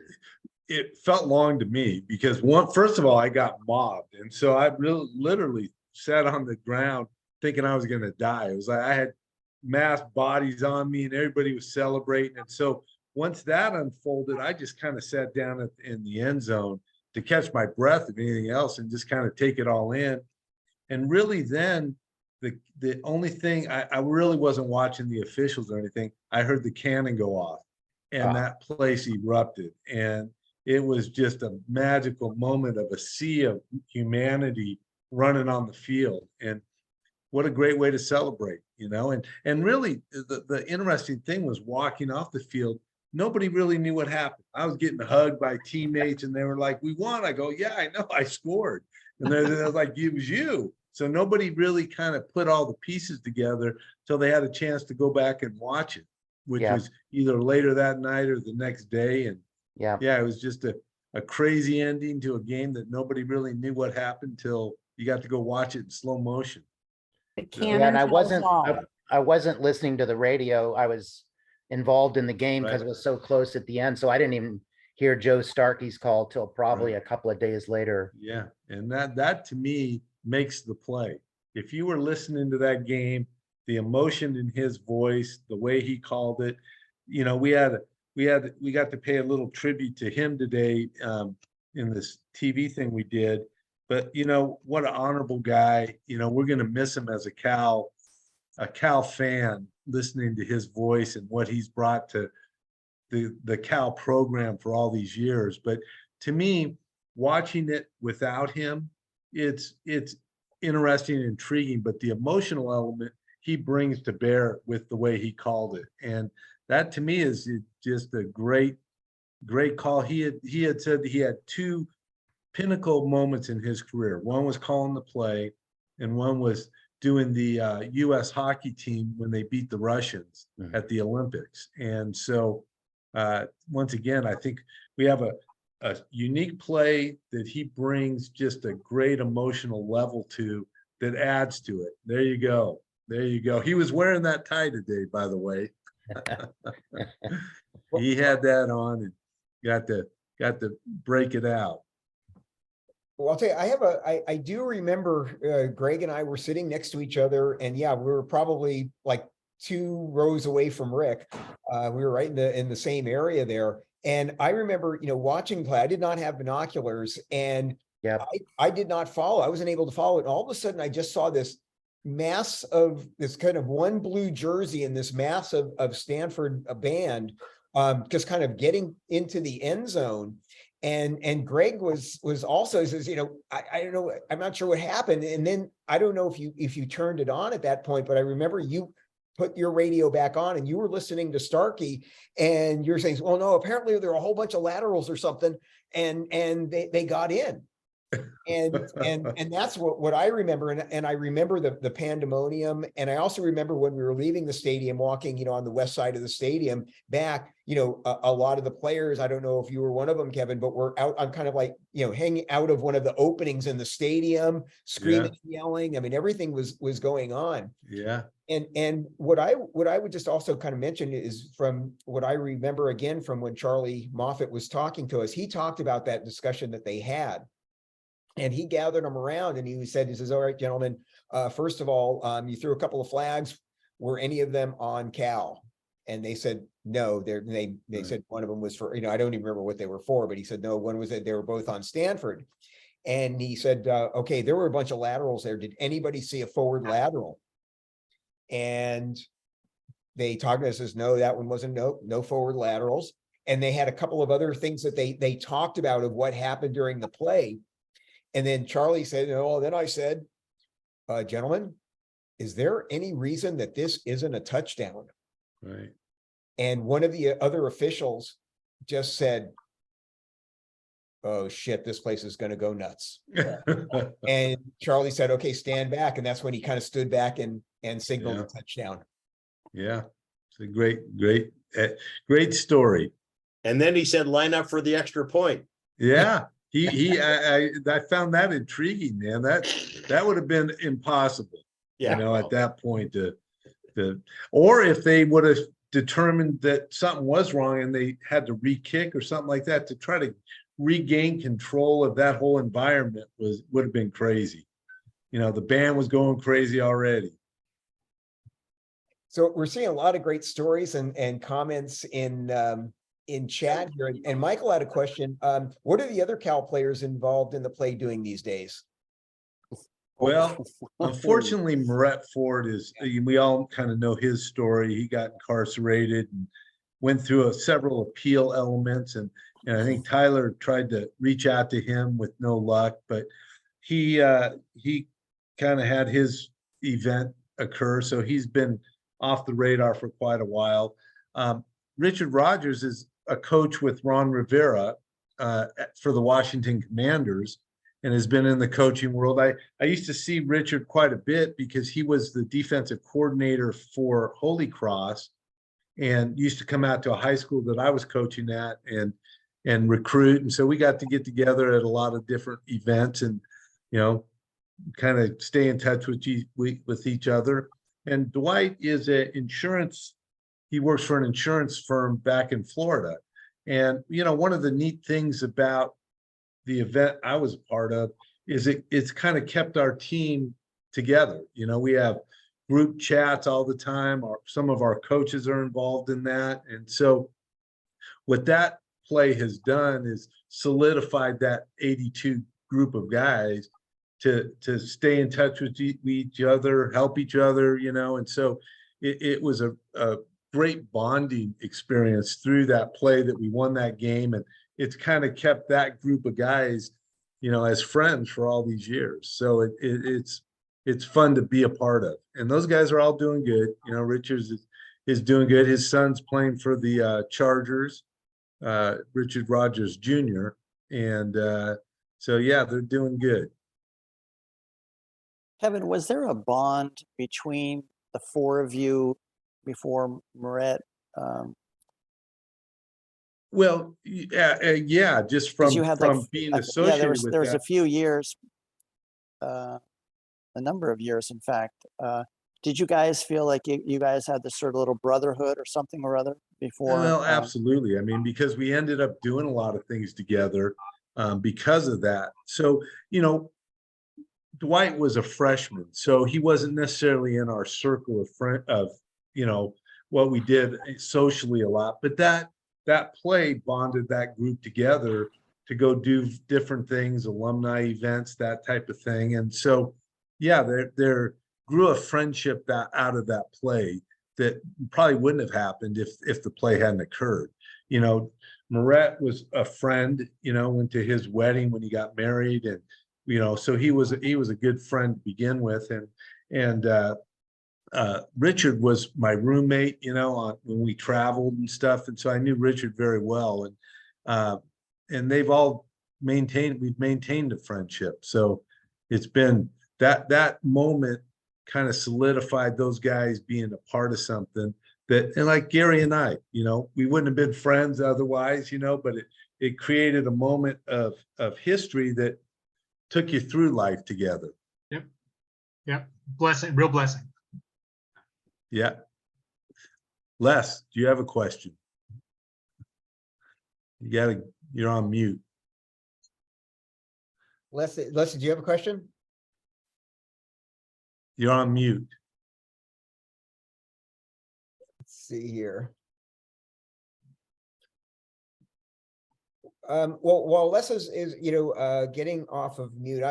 it felt long to me because first of all, I got mobbed. And so I really literally sat on the ground thinking I was going to die. It was like I had mass bodies on me and everybody was celebrating. And so once that unfolded, I just kind of sat down in the end zone to catch my breath if anything else and just kind of take it all in. And really then the only thing, I really wasn't watching the officials or anything. I heard the cannon go off and that place erupted. And it was just a magical moment of a sea of humanity running on the field. And what a great way to celebrate, and really the interesting thing was walking off the field. Nobody really knew what happened. I was getting hugged by teammates and they were like, we won. I go, yeah, I know, I scored. And they're like, it was you. So nobody really kind of put all the pieces together till they had a chance to go back and watch it, which was either later that night or the next day. And it was just a crazy ending to a game that nobody really knew what happened till you got to go watch it in slow motion. And I wasn't listening to the radio. I was involved in the game because it was so close at the end. So I didn't even hear Joe Starkey's call till probably a couple of days later. Yeah. And that to me makes the play. If you were listening to that game, the emotion in his voice, the way he called it, we got to pay a little tribute to him today in this TV thing we did. But what an honorable guy. We're going to miss him as a Cal fan, listening to his voice and what he's brought to the Cal program for all these years. But to me, watching it without him, it's interesting and intriguing, but the emotional element he brings to bear with the way he called it. And that to me is just a great call. He had said that he had two pinnacle moments in his career. One was calling the play and one was doing the US hockey team when they beat the Russians at the Olympics. And so once again, I think we have a unique play that he brings just a great emotional level to that adds to it. There you go. He was wearing that tie today, by the way. He had that on and got to break it out. Well, I'll tell you, I do remember Greg and I were sitting next to each other, and we were probably like 2 rows away from Rick. We were right in the same area there. And I remember, watching play. I did not have binoculars, and I did not follow. I wasn't able to follow it. And all of a sudden, I just saw this mass of this kind of one blue jersey and this mass of Stanford band just kind of getting into the end zone. And Greg was also says, I don't know, I'm not sure what happened. And then I don't know if you turned it on at that point, but I remember you put your radio back on and you were listening to Starkey and you're saying, well, no, apparently there are a whole bunch of laterals or something. And they got in. And that's what I remember. And I remember the pandemonium. And I also remember when we were leaving the stadium, walking, on the west side of the stadium back, a lot of the players, I don't know if you were one of them, Kevin, but we're out on kind of like, hanging out of one of the openings in the stadium, screaming, yelling. I mean, everything was going on. Yeah. And what I would just also kind of mention is from what I remember again, from when Charlie Moffett was talking to us, he talked about that discussion that they had. And he gathered them around and he says, all right, gentlemen, first of all, you threw a couple of flags. Were any of them on Cal? And they said, no, they said one of them was for, I don't even remember what they were for, but he said, no, one was that they were both on Stanford. And he said, okay, there were a bunch of laterals there. Did anybody see a forward lateral? And they talked to us, says, no, that one wasn't, no forward laterals. and they had a couple of other things that they talked about of what happened during the play. And then Charlie said, "Oh, then I said, gentlemen, is there any reason that this isn't a touchdown?" Right. And one of the other officials just said, "Oh shit, this place is going to go nuts." And Charlie said, "Okay, stand back." And that's when he kind of stood back and signaled Yeah. a touchdown. Yeah, it's a great story. And then he said, line up for the extra point. Yeah, I found that intriguing, man. That would have been impossible, Yeah. at that point or if they would have determined that something was wrong and they had to re-kick or something like that to try to regain control of that whole environment would have been crazy. The band was going crazy already. So we're seeing a lot of great stories and comments in chat here. And Michael had a question. What are the other Cal players involved in the play doing these days? Well, unfortunately, Moret Ford we all kind of know his story. He got incarcerated and went through several appeal elements. And I think Tyler tried to reach out to him with no luck, but he kind of had his event occur. So he's been off the radar for quite a while. Richard Rogers is a coach with Ron Rivera for the Washington Commanders and has been in the coaching world. I used to see Richard quite a bit because he was the defensive coordinator for Holy Cross and used to come out to a high school that I was coaching at and recruit. And so we got to get together at a lot of different events and, kind of stay in touch with each other. And Dwight is he works for an insurance firm back in Florida. And, one of the neat things about the event I was a part of is it's kind of kept our team together. We have group chats all the time. Some of our coaches are involved in that. And so what that play has done is solidified that 82 group of guys to stay in touch with each other, help each other, and so it was a great bonding experience through that play that we won that game. And it's kind of kept that group of guys, as friends for all these years. So it's fun to be a part of. And those guys are all doing good. Richards is doing good. His son's playing for the Chargers, Richard Rogers Jr. And so, yeah, they're doing good. Kevin, was there a bond between the four of you before Moret? Well, yeah, just from You had being associated with there was that. a few years, a number of years, in fact. Did you guys feel like you guys had this sort of little brotherhood or something or other before? Well, absolutely. I mean, because we ended up doing a lot of things together because of that. So, Dwight was a freshman, so he wasn't necessarily in our circle of what we did socially a lot. But that play bonded that group together to go do different things, alumni events, that type of thing. And so, yeah, there grew a friendship out of that play that probably wouldn't have happened if the play hadn't occurred. Moret was a friend, went to his wedding when he got married, and so he was a good friend to begin with. And Richard was my roommate, when we traveled and stuff. And so I knew Richard very well. And we've maintained a friendship. So it's been that moment kind of solidified those guys being a part of something and like Gary and I, we wouldn't have been friends otherwise, but it created a moment of history that took you through life together. Yep. Blessing, real blessing. Yeah. Les, do you have a question? You're on mute. Leslie, do you have a question? You're on mute. Let's see here. Well, while Les is getting off of mute,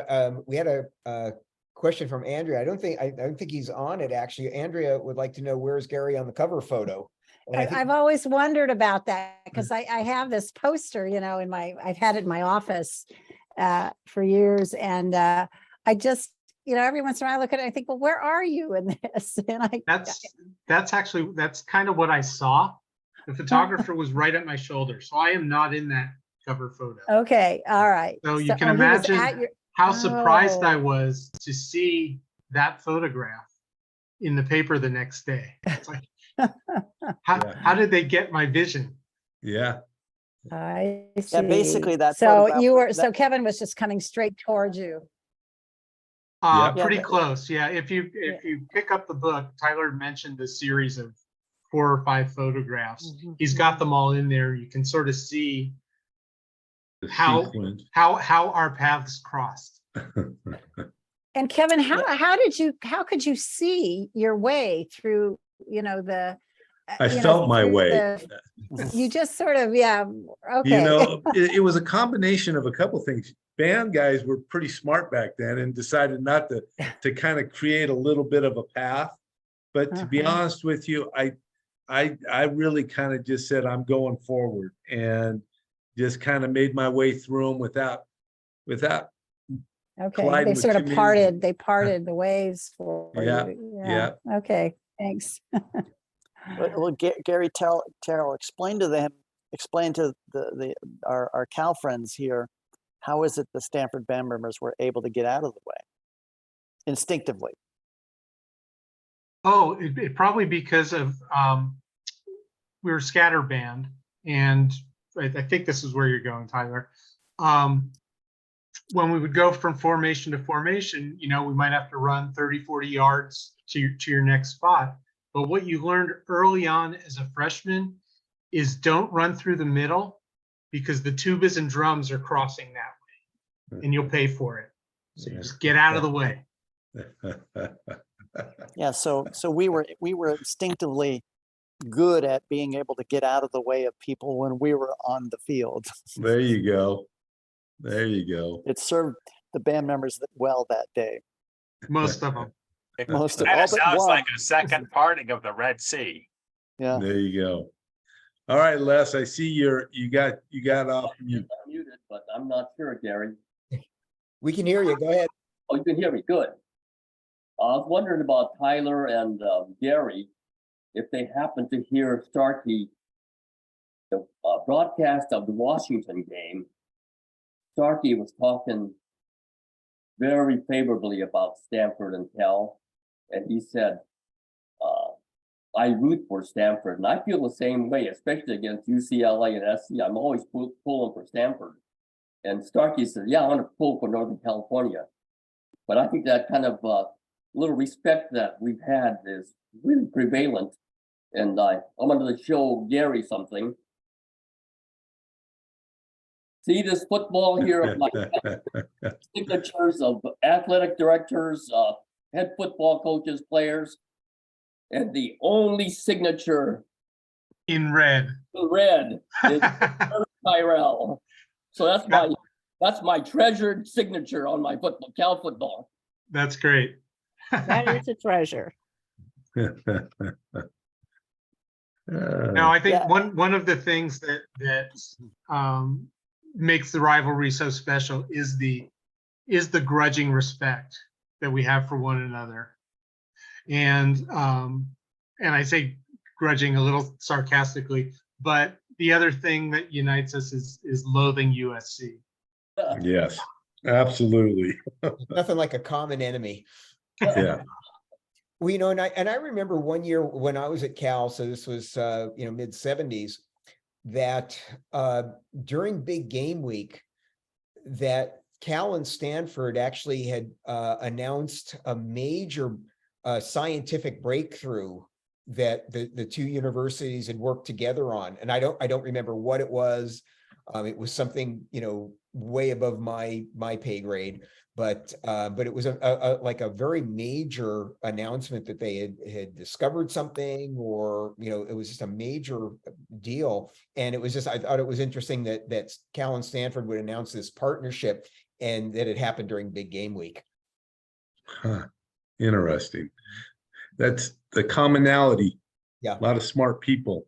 we had a question from Andrea. I don't think he's on it actually. Andrea would like to know, where's Gary on the cover photo? And I think- I've always wondered about that because I have this poster, I've had it in my office for years. And I just, every once in a while I look at it, I think, well, where are you in this? And That's kind of what I saw. The photographer was right at my shoulder, so I am not in that cover photo. okay, all right. So you can he was at imagine your- how surprised I Oh. was to see that photograph in the paper the next day. It's like, how did they get my vision? Yeah, I see. Yeah, basically that So photograph- so Kevin was just coming straight towards you. Yeah. Pretty Yeah, close. Yeah. If you pick up the book, Tyler mentioned a series of 4 or 5 photographs. Mhm. He's got them all in there. You can sort of see the How- sequence. how our paths crossed. And Kevin, Yeah. how could you see your way through, the. I felt my through way. You just sort of, yeah, okay. You know, it was a combination of a couple things. Band guys were pretty smart back then and decided not to kind of create a little bit of a path. But to be Uh-huh. honest with you, I really kind of just said, I'm going forward, and just kind of made my way through them without Okay, colliding they with sort too of many- parted the ways for Yeah, you. yeah. Okay, thanks. Well, Gary Tyrrell, explain to our Cal friends here, how is it the Stanford band members were able to get out of the way instinctively? Oh, it probably because of we were scatter band, and I think this is where you're going, Tyler. When we would go from formation to formation, we might have to run 30, 40 yards to your next spot. But what you learned early on as a freshman is don't run through the middle, because the tubas and drums are crossing that way, and you'll pay for it. So you just get out of the way. Yeah, so we were instinctively good at being able to get out of the way of people when we were on the field. There you go. There you go. It served the band members well that day. Most of them. Most of Kind all of but sounds one. like a second parting of the Red Sea. Yeah. There you go. All right, Les, I see you got off mute. I'm muted, but I'm not sure, Gary. We can hear you. Go ahead. Oh, you can hear me, good. I was wondering about Tyler and Gary, if they happen to hear Starkey, the broadcast of the Washington game. Starkey was talking very favorably about Stanford and Cal, and he said, I root for Stanford, and I feel the same way, especially against UCLA and SC. I'm always pulling for Stanford. And Starkey said, yeah, I want to pull for Northern California. But I think that kind of little respect that we've had is really prevalent. And I wanted to show Gary something. See this football here of my signatures of athletic directors, head football coaches, players, and the only signature In red. in red is Tyrrell. So that's my treasured signature on my football, Cal football. That's great. That is a treasure. No, I think Yeah. one of the things that makes the rivalry so special is the grudging respect that we have for one another. And I say grudging a little sarcastically, but the other thing that unites us is loathing USC. Yes, absolutely. Nothing like a common enemy. Yeah. Well, and I remember one year when I was at Cal, so this was mid 70s, that during big game week, that Cal and Stanford actually had announced a major scientific breakthrough that the two universities had worked together on. And I don't remember what it was. It was something, way above my pay grade, but it was like a very major announcement that they had discovered something, or, it was just a major deal. And it was just, I thought it was interesting that Cal and Stanford would announce this partnership, and that it happened during big game week. Huh. Interesting. That's the commonality. Yeah. A lot of smart people.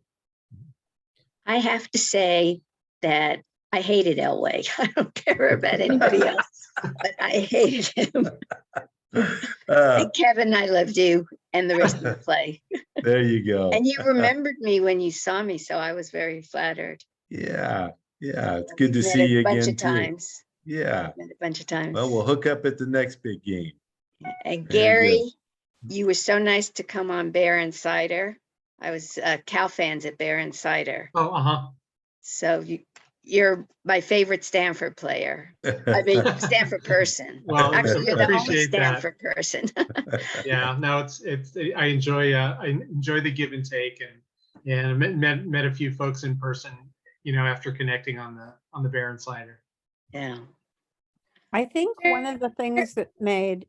I have to say that I hated Elway. I don't care about anybody else, but I hated him. And Kevin, I loved you and the rest of the play. There you go. And you remembered me when you saw me, so I was very flattered. Yeah, it's good to We've met see you a bunch again of too. times. Yeah, Met a bunch of times. well, we'll hook up at the next big game. And Very Gary, good. you were so nice to come on Bear and Cider. I was Cal fans at Bear and Cider. Oh, uh-huh. So you're my favorite Stanford player. I mean, Stanford person. Well, Actually, you're the only appreciate that. Stanford person. Yeah, no, it's I enjoy the give and take, and met a few folks in person, after connecting on the Bear and Cider. Yeah. I think one of the things that made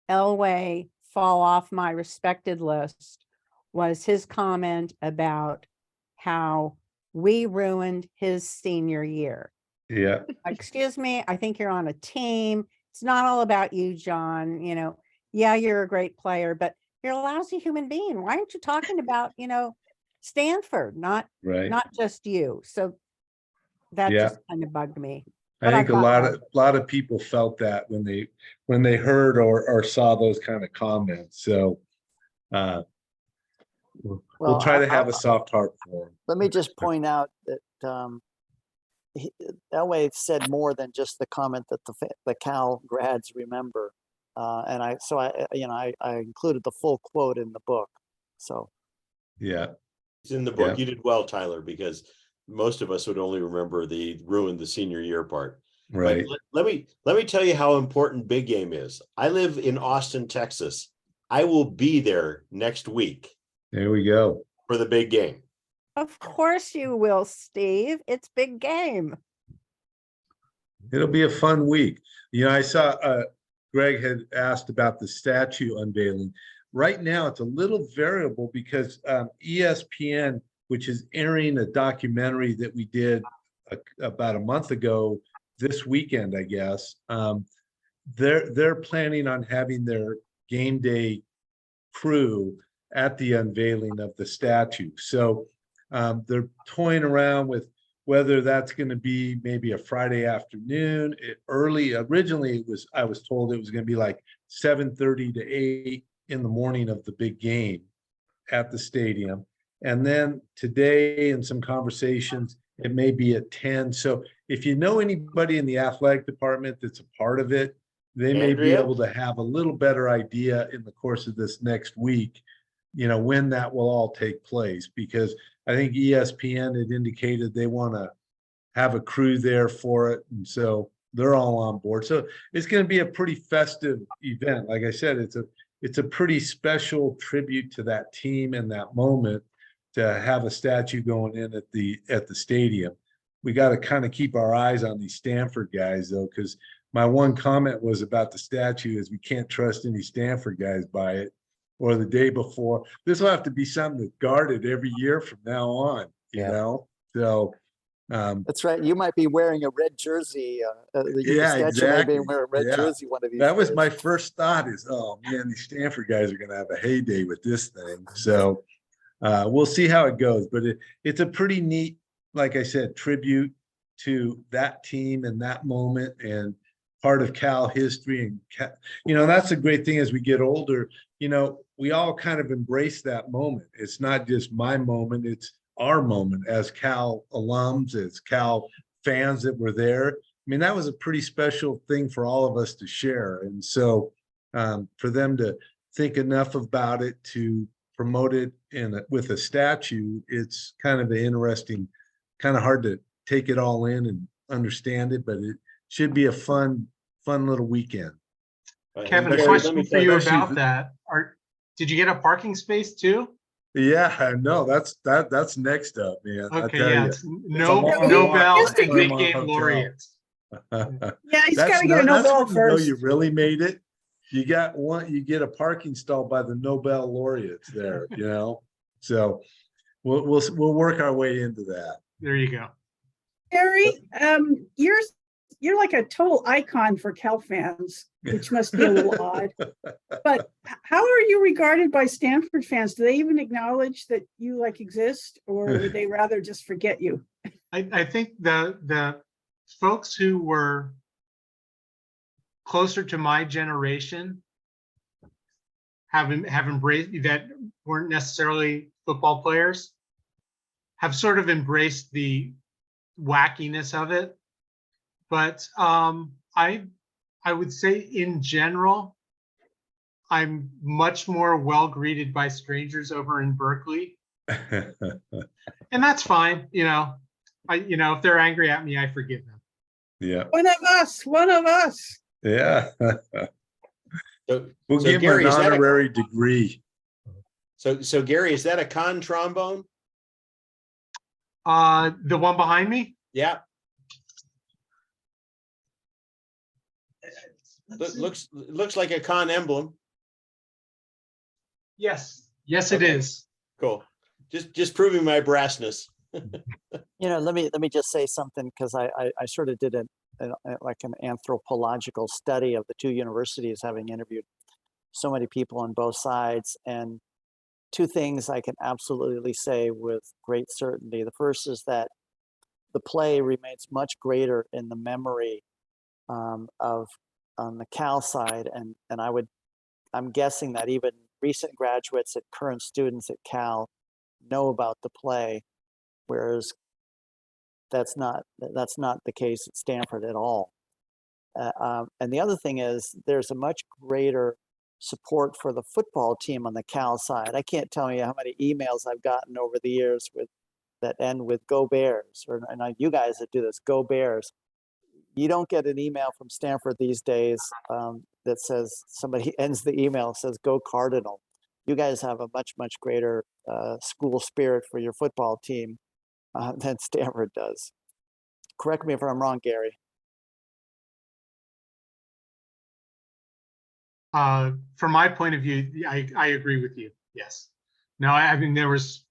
Elway fall off my respected list was his comment about how we ruined his senior year. Yeah, Excuse me, I think you're on a team. It's not all about you, John. Yeah, you're a great player, but you're a lousy human being. Why aren't you talking about, Stanford, not right. just you? So that Yeah. just kind of bugged me. I But think a I've lot of people felt that when they heard or saw those kind of comments. So we'll Well, try to have a soft heart for him. let me just point out that Elway said more than just the comment that the Cal grads remember. And I included the full quote in the book. So Yeah. It's in the book. Yeah. You did well, Tyler, because most of us would only remember the ruined the senior year part. Right. But let me tell you how important big game is. I live in Austin, Texas. I will be there next week There we go. for the big game. Of course you will, Steve. It's big game. It'll be a fun week. I saw Greg had asked about the statue unveiling. Right now, it's a little variable because ESPN, which is airing a documentary that we did about a month ago, this weekend, I guess, they're planning on having their game day crew at the unveiling of the statue. So they're toying around with whether that's going to be maybe a Friday afternoon, originally I was told it was going to be like 7:30 to 8 in the morning of the big game at the stadium. And then today in some conversations, it may be at 10. So if you know anybody in the athletic department that's a part of it, they may be Andrea? able to have a little better idea in the course of this next week, when that will all take place, because I think ESPN had indicated they want to have a crew there for it. And so they're all on board. So it's going to be a pretty festive event. Like I said, it's a pretty special tribute to that team and that moment to have a statue going in at the stadium. We got to kind of keep our eyes on these Stanford guys though, because my one comment was about the statue is we can't trust any Stanford guys by it, or the day before. This will have to be something that's guarded every year from now on, So that's right. You might be wearing a red jersey. The Yeah, statue exactly. may be wearing a red Yeah. jersey one of these that was days. my first thought is, oh man, these Stanford guys are going to have a heyday with this thing. So we'll see how it goes, but it's a pretty neat, like I said, tribute to that team and that moment and part of Cal history. And that's a great thing as we get older, we all kind of embrace that moment. It's not just my moment, it's our moment as Cal alums, as Cal fans that were there. I mean, that was a pretty special thing for all of us to share. And so for them to think enough about it to promote it with a statue, it's kind of an interesting, kind of hard to take it all in and understand it, but it should be a fun little weekend. Kevin, a Gary, let question me for you especially about that. Did you get a parking space too? Yeah, no, that's next up, man. I Okay, tell yeah, you. it's Yeah, Nobel he's and big Claremont game Hotel. laureates. Yeah, he's That's got to get a that's Nobel when you know first. you really made it. You get a parking stall by the Nobel laureates there, So we'll work our way into that. There you go. Gary, you're you're like a total icon for Cal fans, which must be a little odd. But how are you regarded by Stanford fans? Do they even acknowledge that you like exist, or would they rather just forget you? I think the folks who were closer to my generation have embraced, that weren't necessarily football players, have sort of embraced the wackiness of it. But I would say in general, I'm much more well greeted by strangers over in Berkeley, and that's fine. If they're angry at me, I forgive them. Yeah, One of us, one of us. yeah. So, We'll so give Gary, him is an that honorary degree. so Gary, is that a con trombone? The one behind me? Yeah. Looks like a con emblem. Yes. Yes, it Okay. is. Cool. Just proving my brassness. Let me just say something, because I sort of did like an anthropological study of the two universities, having interviewed so many people on both sides. And two things I can absolutely say with great certainty. The first is that the play remains much greater in the memory of on the Cal side, and I'm guessing that even recent graduates and current students at Cal know about the play, whereas that's not the case at Stanford at all. And the other thing is, there's a much greater support for the football team on the Cal side. I can't tell you how many emails I've gotten over the years that end with "Go Bears," and you guys that do this, "Go Bears." You don't get an email from Stanford these days that says, somebody ends the email, says "Go Cardinal." You guys have a much greater school spirit for your football team than Stanford does. Correct me if I'm wrong, Gary. From my point of view, I agree with you. Yes. No, I mean, there was,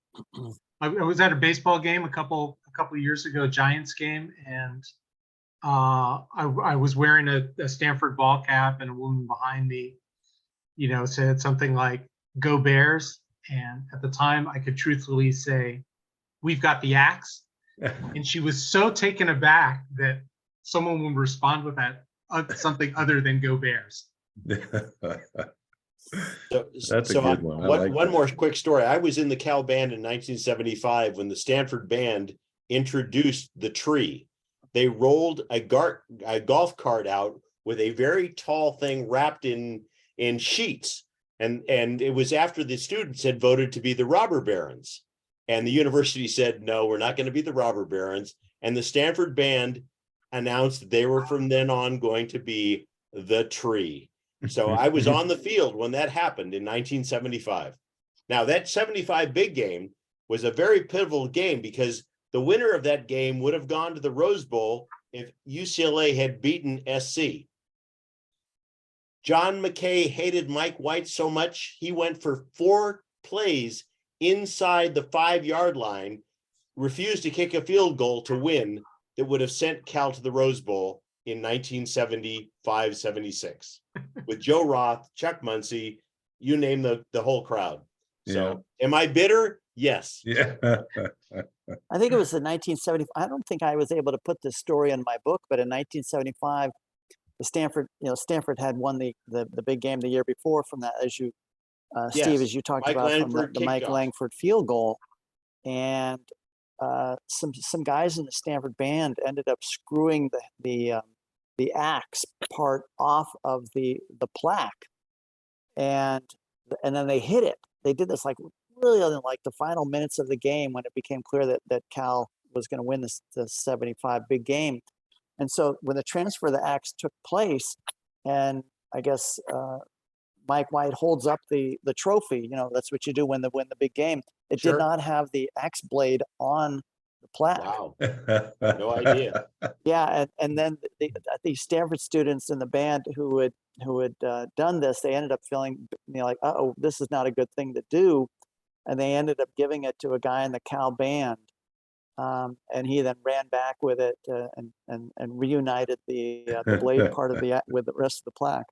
I was at a baseball game a couple years ago, Giants game, and I was wearing a Stanford ball cap, and a woman behind me, said something like "Go Bears." And at the time, I could truthfully say, "We've got the axe." And she was so taken aback that someone would respond with that something other than "Go Bears." That's a good one. I like One that. more quick story. I was in the Cal band in 1975 when the Stanford band introduced the tree. They rolled a golf cart out with a very tall thing wrapped in sheets. And it was after the students had voted to be the robber barons. And the university said, "No, we're not going to be the robber barons." And the Stanford band announced that they were from then on going to be the tree. So I was on the field when that happened in 1975. Now, that 75 big game was a very pivotal game, because the winner of that game would have gone to the Rose Bowl if UCLA had beaten SC. John McKay hated Mike White so much, he went for 4 plays inside the 5-yard line, refused to kick a field goal to win, that would have sent Cal to the Rose Bowl in 1975-76 with Joe Roth, Chuck Muncie, you name the whole crowd. So Am I bitter? Yes. Yeah. I think it was in 1970. I don't think I was able to put this story in my book, but in 1975, Stanford had won the big game the year before from that, as you, Steve, as you talked about, from the Mike Langford field goal. And some guys in the Stanford band ended up screwing the axe part off of the plaque, and then they hit it. They did this like really in like the final minutes of the game, when it became clear that Cal was going to win the 75 big game. And so when the transfer of the axe took place, and I guess Mike White holds up the trophy, that's what you do when the big game. It did not have the axe blade on the plaque. Wow. No idea. Yeah, and then the Stanford students in the band who had done this, they ended up feeling like, oh, this is not a good thing to do, and they ended up giving it to a guy in the Cal band And he then ran back with it and reunited the blade part of with the rest of the plaque.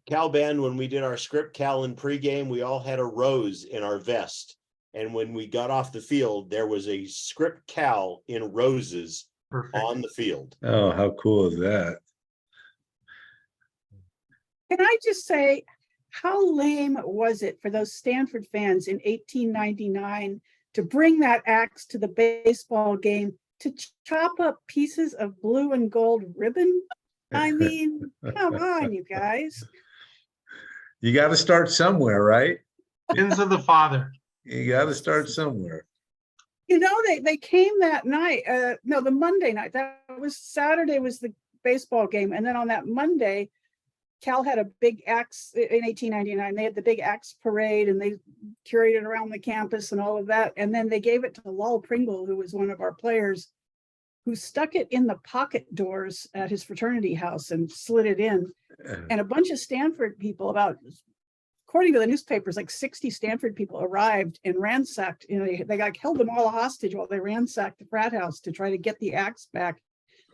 Cal Band, when we did our script Cal in pregame, we all had a rose in our vest. And when we got off the field, there was a script Cal in roses on the field. Oh, how cool is that? Can I just say, how lame was it for those Stanford fans in 1899 to bring that axe to the baseball game to chop up pieces of blue and gold ribbon? I mean, come on, you guys. You got to start somewhere, right? Sins of the father. You got to start somewhere. You know, they came that night, no, the Monday night. That was Saturday was the baseball game. And then on that Monday, Cal had a big axe in 1899. They had the big axe parade and they carried it around the campus and all of that. And then they gave it to Lol Pringle, who was one of our players, who stuck it in the pocket doors at his fraternity house and slid it in. And a bunch of Stanford people, according to the newspapers, like 60 Stanford people arrived and ransacked, they held them all hostage while they ransacked the frat house to try to get the axe back.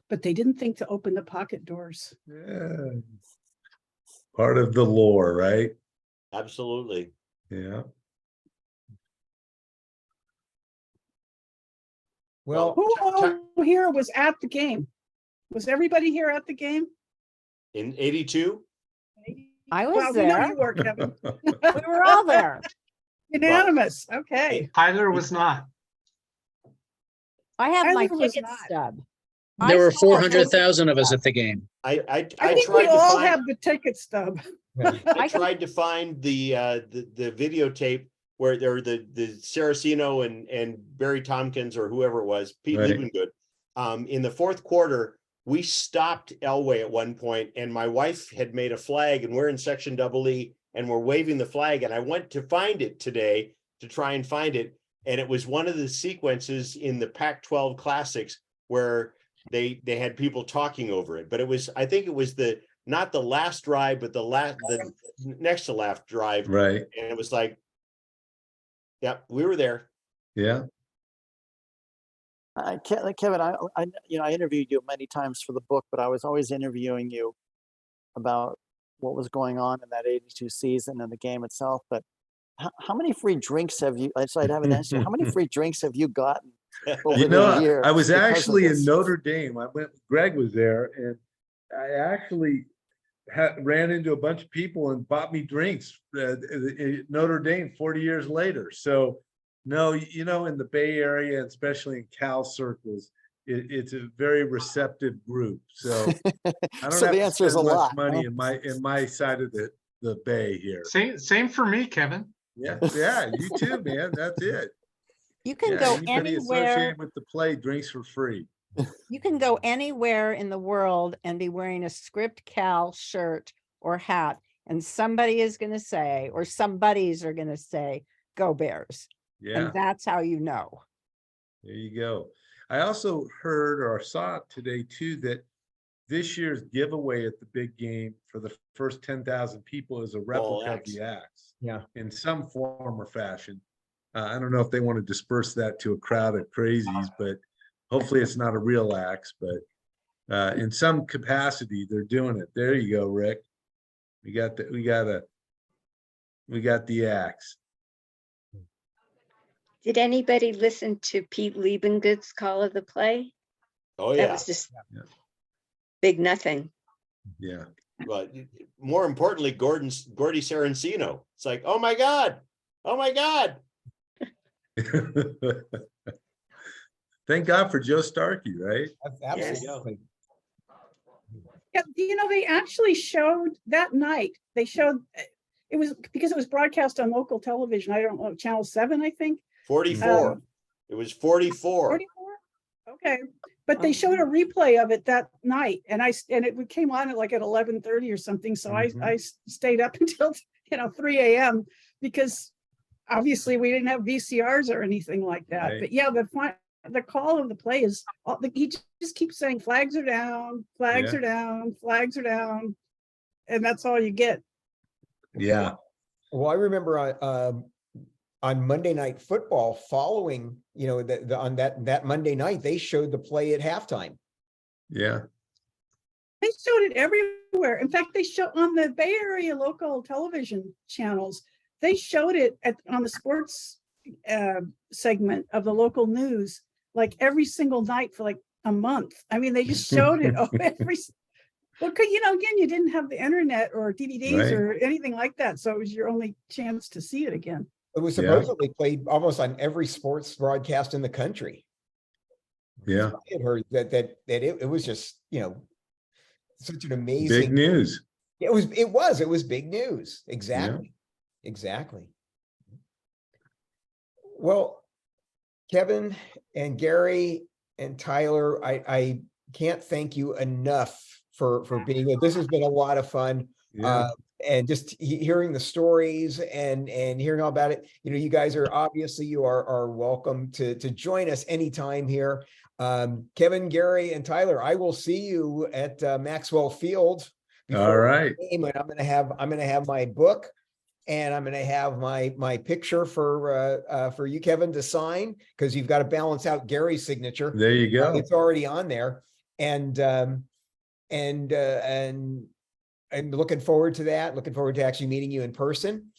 But they didn't think to open the pocket doors. Yeah. Part of the lore, right? Absolutely. Yeah. Well, Who all here was at the game? Was everybody here at the game? In 82? I was Well, we know there. you were, Kevin. We were all there. Unanimous. Okay. Tyler was not. I have my Tyler was ticket not. stub. There were saw it. 400,000 of us at the game. I think tried we to all find, have the ticket stub. I tried to find the videotape where there the Saraceno and Barry Tompkins or whoever it was, Pete Right. Liebengood. In the fourth quarter, we stopped Elway at one point, and my wife had made a flag, and we're in section EE, and we're waving the flag. And I went to find it today to try and find it, and it was one of the sequences in the Pac-12 Classics where they had people talking over it. But it was, I think it was not the last drive, but the next to last drive. Right. And it was like, yeah, we were there. Yeah. Kevin, I interviewed you many times for the book, but I was always interviewing you about what was going on in that 82 season and the game itself. But how many free drinks have you, so I'd have an answer, how many free drinks have you gotten over the years? I was because of actually in this? Notre Dame. Greg was there, and I actually ran into a bunch of people and bought me drinks at Notre Dame 40 years later. So, no, in the Bay Area, especially in Cal circles, it's a very receptive group. So I don't So have the to answer is spend a much lot, money huh? in my side of the Bay here. Same for me, Kevin. Yeah, you too, man. That's it. You can Yeah, go anybody anywhere. associated with the play, drinks for free. You can go anywhere in the world and be wearing a Script Cal shirt or hat, and somebody is going to say, or somebodies are going to say, "Go Bears." Yeah. And that's how you know. There you go. I also heard or saw today too that this year's giveaway at the big game for the first 10,000 people is a replica of the axe. Yeah. In some form or fashion. I don't know if they want to disperse that to a crowd of crazies, but hopefully it's not a real axe. But in some capacity, they're doing it. There you go, Rick. We got the axe. Did anybody listen to Pete Liebengood's call of the play? Oh That yeah. was just Yeah. big nothing. Yeah. But more importantly, Gordy Saraceno. It's like, oh my God. Thank God for Joe Starkey, right? Absolutely. Yeah, they actually showed that night. They showed it was because it was broadcast on local television. I don't know, Channel 7, I think. 44. It was 44. 44? Okay. But they showed a replay of it that night, and it came on at like at 11:30 or something. So I stayed up until 3 a.m. because obviously we didn't have VCRs or anything like that. Right. But yeah, the call of the play is he just keeps saying flags are down, flags Yeah. are down, flags are down, and that's all you get. Yeah. Well, I remember on Monday Night Football following, you know, on that Monday night, they showed the play at halftime. Yeah. They showed it everywhere. In fact, they show on the Bay Area local television channels. They showed it on the sports segment of the local news, like every single night for like a month. I mean, they just showed it every. Well, you know, again, you didn't have the internet or DVDs Right. or anything like that, so it was your only chance to see it again. It was Yeah. supposedly played almost on every sports broadcast in the country. Yeah. I had heard that it was just, you know, such an Big amazing. news. It was big news. Exactly. Exactly. Well, Kevin and Gary and Tyler, I can't thank you enough for being here. This has been a lot of fun. Yeah. And just hearing the stories and hearing all about it. You know, you guys are obviously you are welcome to join us anytime here. Kevin, Gary, and Tyler, I will see you at Maxwell Field. All right. the game, and I'm gonna have my book, and I'm gonna have my picture for you, Kevin, to sign, because you've got to balance out Gary's signature. There you go. It's already on there, and looking forward to that. Looking forward to actually meeting you in person.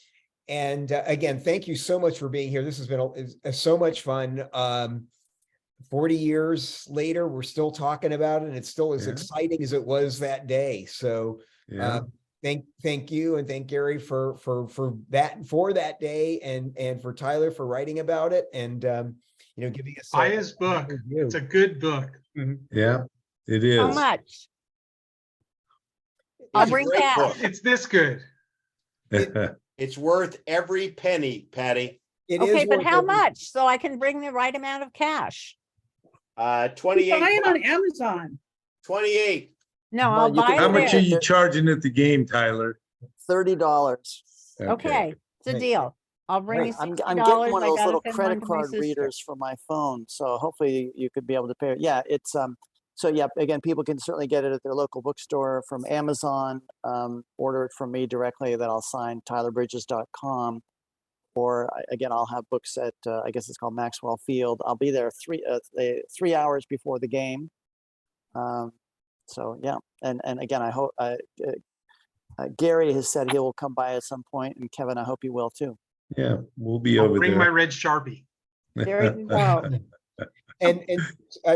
And again, thank you so much for being here. This has been so much fun. 40 years later, we're still talking about it, and it's still as Yeah. exciting as it was that day. So Yeah. thank you, and thank Gary for that day, and for Tyler for writing about it, and you know, giving us Buy his book. It's a good book. Yeah, it is. How much? I'll It's a bring great cash. book. It's this good. It's worth every penny, Patty. It Okay, is but worth how every- much? So I can bring the right amount of cash. 28. Buy it on Amazon. 28. No, Well, I'll you buy can- How it much are there. you charging at the game, Tyler? $30. Okay, it's a Right. deal. I'll bring Right. you I'm $60. getting one I of those gotta little send credit one to my card sister. readers for my phone, so hopefully you could be able to pay it. Yeah, it's so yeah, again, people can certainly get it at their local bookstore, from Amazon, order it from me directly, that I'll sign, tylerbridges.com. Or again, I'll have books at I guess it's called Maxwell Field. I'll be there 3 hours before the game. So yeah, and again, I hope Gary has said he will come by at some point, and Kevin, I hope you will too. Yeah, we'll be I'll over bring my there. red Sharpie. There you go. And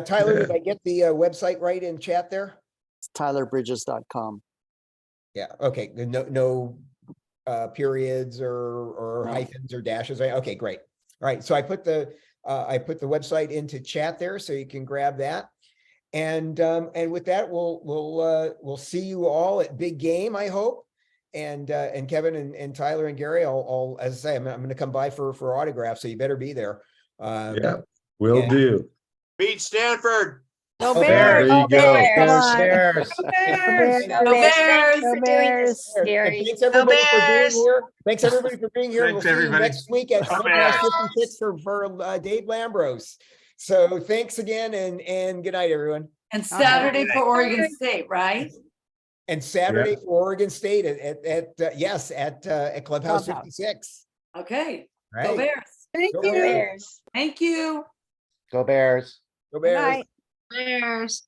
Tyler, did I get the website right in chat there? It's tylerbridges.com. Yeah. Okay. No periods or No. hyphens or dashes. Right? Okay, great. All right. So I put the website into chat there, so you can grab that. And with that, we'll see you all at Big Game, I hope. And Kevin and Tyler and Gary, I'll as I say, I'm going to come by for autographs, so you better be there. Yeah, will yeah. do. Beat Stanford. Go Okay. Bears. There you go. Bears. Bears. Go Bears! Go Bears. Thank you Go for doing this, Bears. Gary. Thanks everybody for being Bears. here. Thanks everybody for being here. Thanks, We'll see you everybody. next week at Go Clubhouse Bears. 56 for Dave Lambros. So thanks again, and good night, everyone. And Saturday for Oregon State, right? And Saturday for Oregon State at Clubhouse Clubhouse. 56. Okay. Right. Go Bears. Thank Go you. Bears. Thank you. Go Bears. Go Good Bears. night. Bears.